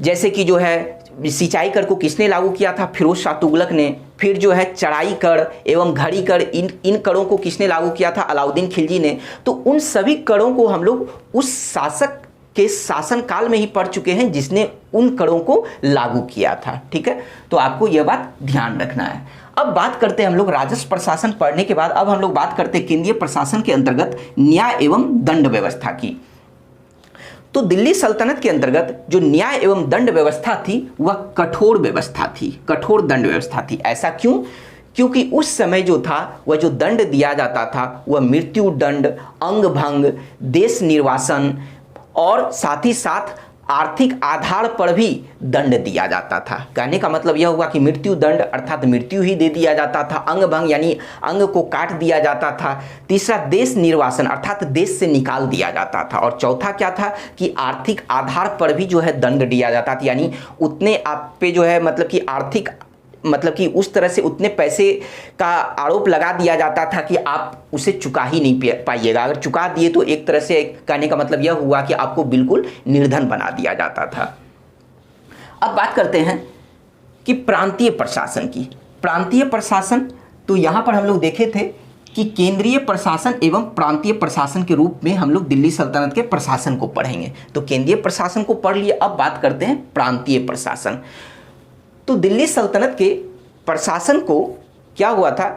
जैसे कि जो है सिंचाई कर को किसने लागू किया था? फिरोज शाह तुगलक ने। फिर जो है चढ़ाई कर एवं घड़ी कर, इन करों को किसने लागू किया था? अलाउद्दीन खिलजी ने। तो उन सभी करों को हम लोग उस शासक के शासन काल में ही पढ़ चुके हैं जिसने उन करों को लागू किया था। ठीक है, तो आपको यह बात ध्यान रखना है। अब बात करते हैं हम लोग राजस्व प्रशासन पढ़ने के बाद, अब हम लोग बात करते हैं केंद्रीय प्रशासन के अंतर्गत न्याय एवं दंड व्यवस्था की। तो दिल्ली सल्तनत के अंतर्गत जो न्याय एवं दंड व्यवस्था थी वह कठोर व्यवस्था थी, कठोर दंड व्यवस्था थी। ऐसा क्यों? क्योंकि उस समय जो था वह जो दंड दिया जाता था वह मृत्यु दंड, अंग भंग, देश निर्वासन और साथ ही साथ आर्थिक आधार पर भी दंड दिया जाता था। कहने का मतलब यह हुआ कि मृत्यु दंड अर्थात मृत्यु ही दे दिया जाता था, अंग भंग यानी अंग को काट दिया जाता था, तीसरा देश निर्वासन अर्थात देश से निकाल दिया जाता था, और चौथा क्या था कि आर्थिक आधार पर भी जो है दंड दिया जाता था, यानी उतने आप पे जो है मतलब कि आर्थिक मतलब कि उस तरह से उतने पैसे का आरोप लगा दिया जाता था कि आप उसे चुका ही नहीं पाइएगा। अगर चुका दिए तो एक तरह से कहने का मतलब यह हुआ कि आपको बिल्कुल निर्धन बना दिया जाता था। अब बात करते हैं कि प्रांतीय प्रशासन की। प्रांतीय प्रशासन, तो यहाँ पर हम लोग देखे थे कि केंद्रीय प्रशासन एवं प्रांतीय प्रशासन के रूप में हम लोग दिल्ली सल्तनत के प्रशासन को पढ़ेंगे। तो केंद्रीय प्रशासन को पढ़ लिए, अब बात करते हैं प्रांतीय प्रशासन। तो दिल्ली सल्तनत के प्रशासन को क्या हुआ था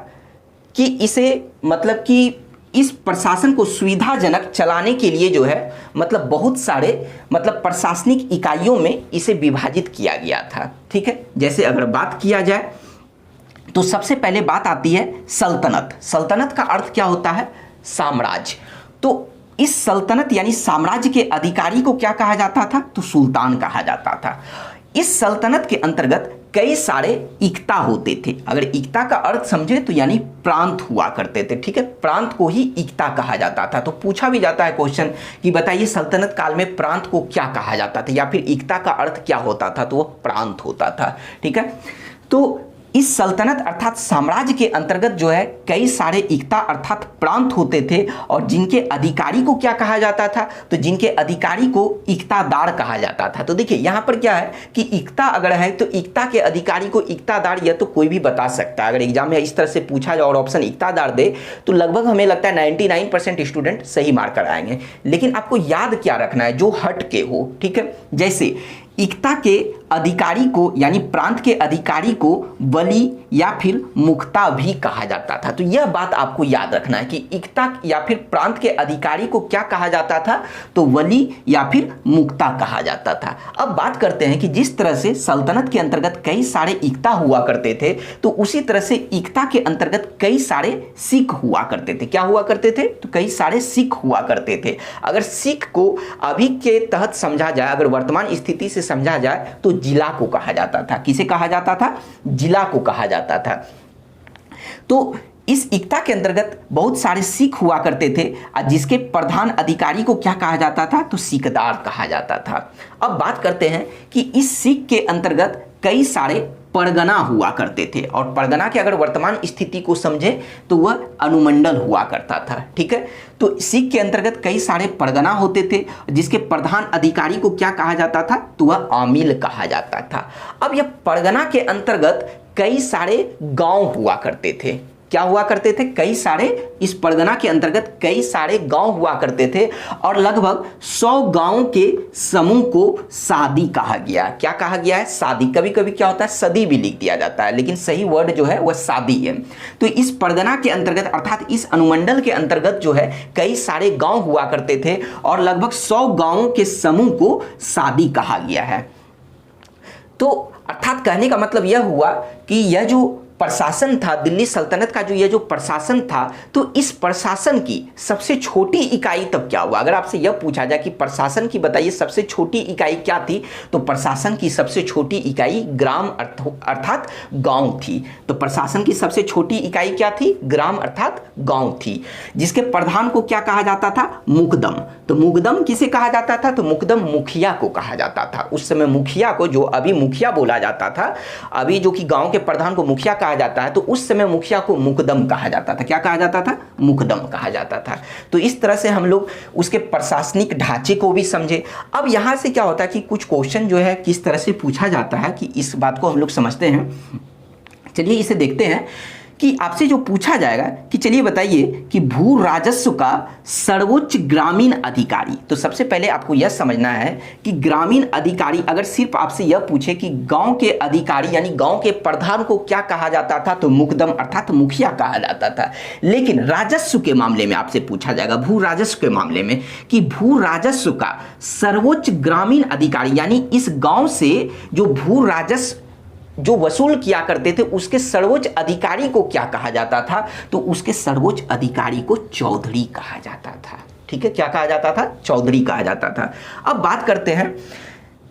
कि इसे मतलब कि इस प्रशासन को सुविधाजनक चलाने के लिए जो है मतलब बहुत सारे मतलब प्रशासनिक इकाइयों में इसे विभाजित किया गया था। ठीक है, जैसे अगर बात किया जाए तो सबसे पहले बात आती है सल्तनत। सल्तनत का अर्थ क्या होता है? साम्राज्य। तो इस सल्तनत यानी साम्राज्य के अधिकारी को क्या कहा जाता था? तो सुल्तान कहा जाता था। इस सल्तनत के अंतर्गत कई सारे इक्ता होते थे। अगर इक्ता का अर्थ समझे तो यानी प्रांत हुआ करते थे। ठीक है, प्रांत को ही इक्ता कहा जाता था। तो पूछा भी जाता है क्वेश्चन कि बताइए सल्तनत काल में प्रांत को क्या कहा जाता था, या फिर इक्ता का अर्थ क्या होता था? तो वह प्रांत होता था। ठीक है, तो इस सल्तनत अर्थात साम्राज्य के अंतर्गत जो है कई सारे इक्ता अर्थात प्रांत होते थे, और जिनके अधिकारी को क्या कहा जाता था? तो जिनके अधिकारी को इक्तादार कहा जाता था। तो देखिए यहाँ पर क्या है कि इक्ता अगर है तो इक्ता के अधिकारी को इक्तादार यह तो कोई भी बता सकता है। अगर एग्जाम में इस तरह से पूछा जाए और ऑप्शन इक्तादार दे तो लगभग हमें लगता है 99% स्टूडेंट सही मार्क कराएंगे। लेकिन आपको याद क्या रखना है? जो हट के हो। ठीक है, जैसे इक्ता के अधिकारी को यानी प्रांत के अधिकारी को वली या फिर मुक्ता भी कहा जाता था। तो यह बात आपको याद रखना है कि इक्ता या फिर प्रांत के अधिकारी को क्या कहा जाता था? तो वली या फिर मुक्ता कहा जाता था। अब बात करते हैं कि जिस तरह से सल्तनत के अंतर्गत कई सारे इक्ता हुआ करते थे, तो उसी तरह से इक्ता के अंतर्गत कई सारे सिख हुआ करते थे। क्या हुआ करते थे? तो कई सारे सिख हुआ करते थे। अगर सिख को अभी के तहत समझा जाए, अगर वर्तमान स्थिति से समझा जाए तो जिला को कहा जाता था। किसे कहा जाता था? जिला को कहा जाता था। तो इस इक्ता के अंतर्गत बहुत सारे सिख हुआ करते थे, जिसके प्रधान अधिकारी को क्या कहा जाता था? तो सिकदार कहा जाता था। अब बात करते हैं कि इस सिख के अंतर्गत कई सारे परगना हुआ करते थे, और परगना के अगर वर्तमान स्थिति को समझे तो वह अनुमंडल हुआ करता था। ठीक है, तो सिख के अंतर्गत कई सारे परगना होते थे, जिसके प्रधान अधिकारी को क्या कहा जाता था? तो वह आमिल कहा जाता था। अब यह परगना के अंतर्गत कई सारे गांव हुआ करते थे। क्या हुआ करते थे, कई सारे, इस परगना के अंतर्गत कई सारे गांव हुआ करते थे और लगभग 100 गांवों के समूह को सादी कहा गया। क्या कहा गया है, सादी। कभी कभी क्या होता है, सदी भी लिख दिया जाता है, लेकिन सही वर्ड जो है वह सादी है। तो इस परगना के अंतर्गत अर्थात इस अनुमंडल के अंतर्गत जो है कई सारे गांव हुआ करते थे और लगभग 100 गांवों के समूह को सादी कहा गया है। तो अर्थात कहने का मतलब यह हुआ कि यह जो प्रशासन था, दिल्ली सल्तनत का जो यह जो प्रशासन था, तो इस प्रशासन की सबसे छोटी इकाई तब क्या हुआ। अगर आपसे यह पूछा जाए कि प्रशासन की बताइए सबसे छोटी इकाई क्या थी, तो प्रशासन की सबसे छोटी इकाई ग्राम अर्थात गांव थी। तो प्रशासन की सबसे छोटी इकाई क्या थी, ग्राम अर्थात गांव थी, जिसके प्रधान को क्या कहा जाता था, मुकदम। तो मुकदम किसे कहा जाता था, तो मुकदम मुखिया को कहा जाता था। उस समय मुखिया को, जो अभी मुखिया बोला जाता था, अभी जो कि गांव के प्रधान को मुखिया कहा जाता है, तो उस समय मुखिया को मुकदम कहा जाता था। क्या कहा जाता था, मुकदम कहा जाता था। तो इस तरह से हम लोग उसके प्रशासनिक ढांचे को भी समझे। अब यहां से क्या होता है कि कुछ क्वेश्चन जो है किस तरह से पूछा जाता है कि इस बात को हम लोग समझते हैं। चलिए इसे देखते हैं कि आपसे जो पूछा जाएगा कि चलिए बताइए कि भू राजस्व का सर्वोच्च ग्रामीण अधिकारी। तो सबसे पहले आपको यह समझना है कि ग्रामीण अधिकारी, अगर सिर्फ आपसे यह पूछे कि गांव के अधिकारी यानी गांव के प्रधान को क्या कहा जाता था, तो मुकदम अर्थात मुखिया कहा जाता था। लेकिन राजस्व के मामले में आपसे पूछा जाएगा, भू राजस्व के मामले में, कि भू राजस्व का सर्वोच्च ग्रामीण अधिकारी यानी इस गांव से जो भू राजस्व जो वसूल किया करते थे उसके सर्वोच्च अधिकारी को क्या कहा जाता था, तो उसके सर्वोच्च अधिकारी को चौधरी कहा जाता था। ठीक है, क्या कहा जाता था, चौधरी कहा जाता था। अब बात करते हैं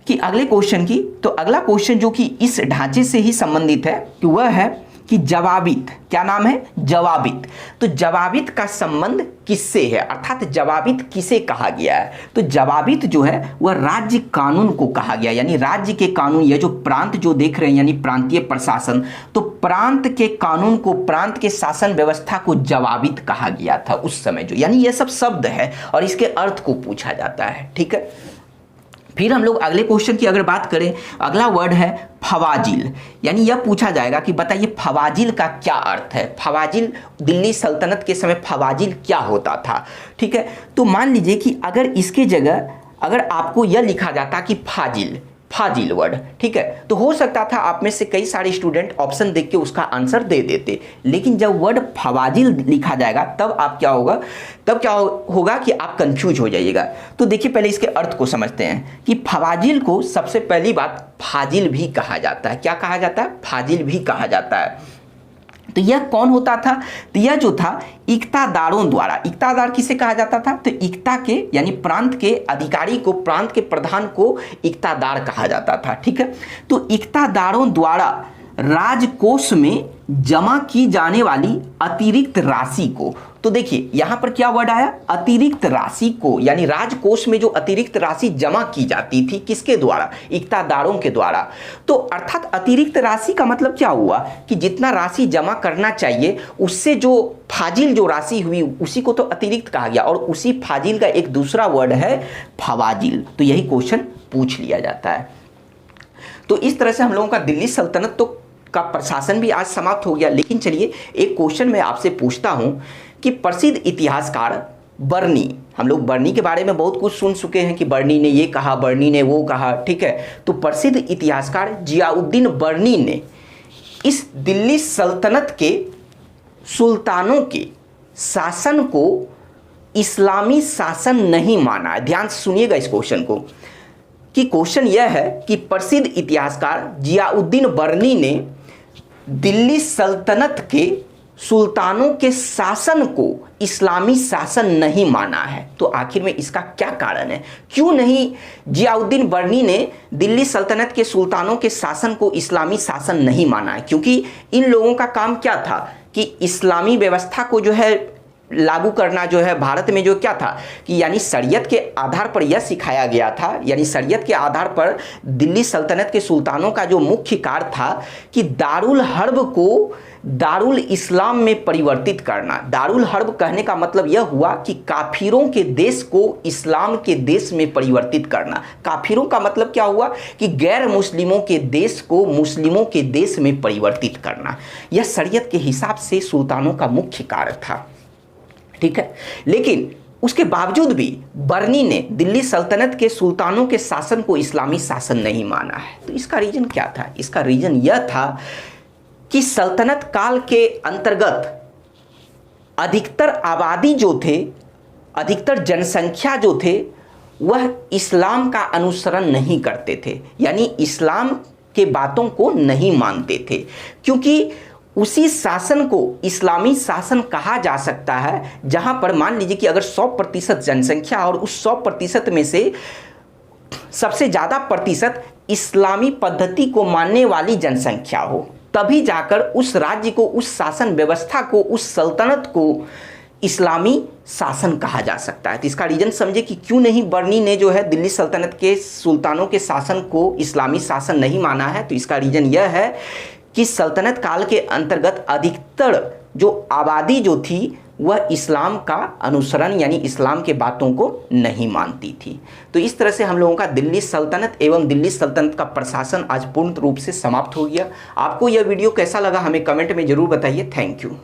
कि अगले क्वेश्चन की। तो अगला क्वेश्चन जो कि इस ढांचे से ही संबंधित है कि वह है कि जवाबित। क्या नाम है, जवाबित। तो जवाबित का संबंध किससे है, अर्थात जवाबित किसे कहा गया है, तो जवाबित जो है वह राज्य कानून को कहा गया, यानी राज्य के कानून, यह जो प्रांत जो देख रहे हैं यानी प्रांतीय प्रशासन, तो प्रांत के कानून को, प्रांत के शासन व्यवस्था को जवाबित कहा गया था उस समय जो, यानी यह सब शब्द है और इसके अर्थ को पूछा जाता है। ठीक है, फिर हम लोग अगले क्वेश्चन की अगर बात करें, अगला वर्ड है फवाजिल, यानी यह पूछा जाएगा कि बताइए फवाजिल का क्या अर्थ है। फवाजिल, दिल्ली सल्तनत के समय फवाजिल क्या होता था। ठीक है, तो मान लीजिए कि अगर इसके जगह अगर आपको यह लिखा जाता कि फाजिल, फाजिल वर्ड, ठीक है, तो हो सकता था आप में से कई सारे स्टूडेंट ऑप्शन देख के उसका आंसर दे देते। लेकिन जब वर्ड फवाजिल लिखा जाएगा तब आप क्या होगा, तब क्या होगा कि आप कंफ्यूज हो जाइएगा। तो देखिए पहले इसके अर्थ को समझते हैं कि फवाजिल को सबसे पहली बात फाजिल भी कहा जाता है। क्या कहा जाता है, फाजिल भी कहा जाता है। तो यह कौन होता था, तो यह जो था इक्तादारों द्वारा, इक्तादार किसे कहा जाता था, तो इक्ता के यानी प्रांत के अधिकारी को, प्रांत के प्रधान को इक्तादार कहा जाता था। ठीक है, तो इक्तादारों द्वारा राजकोष में जमा की जाने वाली अतिरिक्त राशि को, तो देखिए यहां पर क्या वर्ड आया, अतिरिक्त राशि को, यानी राजकोष में जो अतिरिक्त राशि जमा की जाती थी किसके द्वारा, इक्तादारों के द्वारा। तो अर्थात अतिरिक्त राशि का मतलब क्या हुआ कि जितना राशि जमा करना चाहिए उससे जो फाजिल जो राशि हुई उसी को तो अतिरिक्त कहा गया, और उसी फाजिल का एक दूसरा वर्ड है फवाजिल। तो यही क्वेश्चन पूछ लिया जाता है। तो इस तरह से हम लोगों का दिल्ली सल्तनत तो का प्रशासन भी आज समाप्त हो गया। लेकिन चलिए एक क्वेश्चन मैं आपसे पूछता हूं कि प्रसिद्ध इतिहासकार बर्नी, हम लोग बर्नी के बारे में बहुत कुछ सुन चुके हैं कि बर्नी ने ये कहा, बर्नी ने वो कहा। ठीक है, तो प्रसिद्ध इतिहासकार जियाउद्दीन बर्नी ने इस दिल्ली सल्तनत के सुल्तानों के शासन को इस्लामी शासन नहीं माना है। ध्यान से सुनिएगा इस क्वेश्चन को, कि क्वेश्चन यह है कि प्रसिद्ध इतिहासकार जियाउद्दीन बर्नी ने दिल्ली सल्तनत के सुल्तानों के शासन को इस्लामी शासन नहीं माना है। तो आखिर में इसका क्या कारण है, क्यों नहीं जियाउद्दीन बर्नी ने दिल्ली सल्तनत के सुल्तानों के शासन को इस्लामी शासन नहीं माना है? क्योंकि इन लोगों का काम क्या था कि इस्लामी व्यवस्था को जो है लागू करना, जो है भारत में जो क्या था कि यानी शरीयत के आधार पर यह सिखाया गया था, यानी शरीयत के आधार पर दिल्ली सल्तनत के सुल्तानों का जो मुख्य कार्य था कि दारुल हर्ब को दारुल इस्लाम में परिवर्तित करना। दारुल हर्ब कहने का मतलब यह हुआ कि काफिरों के देश को इस्लाम के देश में परिवर्तित करना। काफिरों का मतलब क्या हुआ कि गैर मुस्लिमों के देश को मुस्लिमों के देश में परिवर्तित करना। यह शरीयत के हिसाब से सुल्तानों का मुख्य कार्य था, ठीक है। लेकिन उसके बावजूद भी बर्नी ने दिल्ली सल्तनत के सुल्तानों के शासन को इस्लामी शासन नहीं माना है। तो इसका रीजन क्या था? इसका रीजन यह था कि सल्तनत काल के अंतर्गत अधिकतर आबादी जो थे, अधिकतर जनसंख्या जो थे, वह इस्लाम का अनुसरण नहीं करते थे, यानी इस्लाम के बातों को नहीं मानते थे। क्योंकि उसी शासन को इस्लामी शासन कहा जा सकता है जहां पर मान लीजिए कि अगर 100% जनसंख्या और उस 100% में से सबसे ज़्यादा प्रतिशत इस्लामी पद्धति को मानने वाली जनसंख्या हो, तभी जाकर उस राज्य को, उस शासन व्यवस्था को, उस सल्तनत को इस्लामी शासन कहा जा सकता है। तो इसका रीजन समझे कि क्यों नहीं बर्नी ने जो है दिल्ली सल्तनत के सुल्तानों के शासन को इस्लामी शासन नहीं माना है। तो इसका रीजन यह है कि सल्तनत काल के अंतर्गत अधिकतर जो आबादी जो थी वह इस्लाम का अनुसरण यानी इस्लाम के बातों को नहीं मानती थी। तो इस तरह से हम लोगों का दिल्ली सल्तनत एवं दिल्ली सल्तनत का प्रशासन आज पूर्ण रूप से समाप्त हो गया। आपको यह वीडियो कैसा लगा हमें कमेंट में जरूर बताइए। Thank you.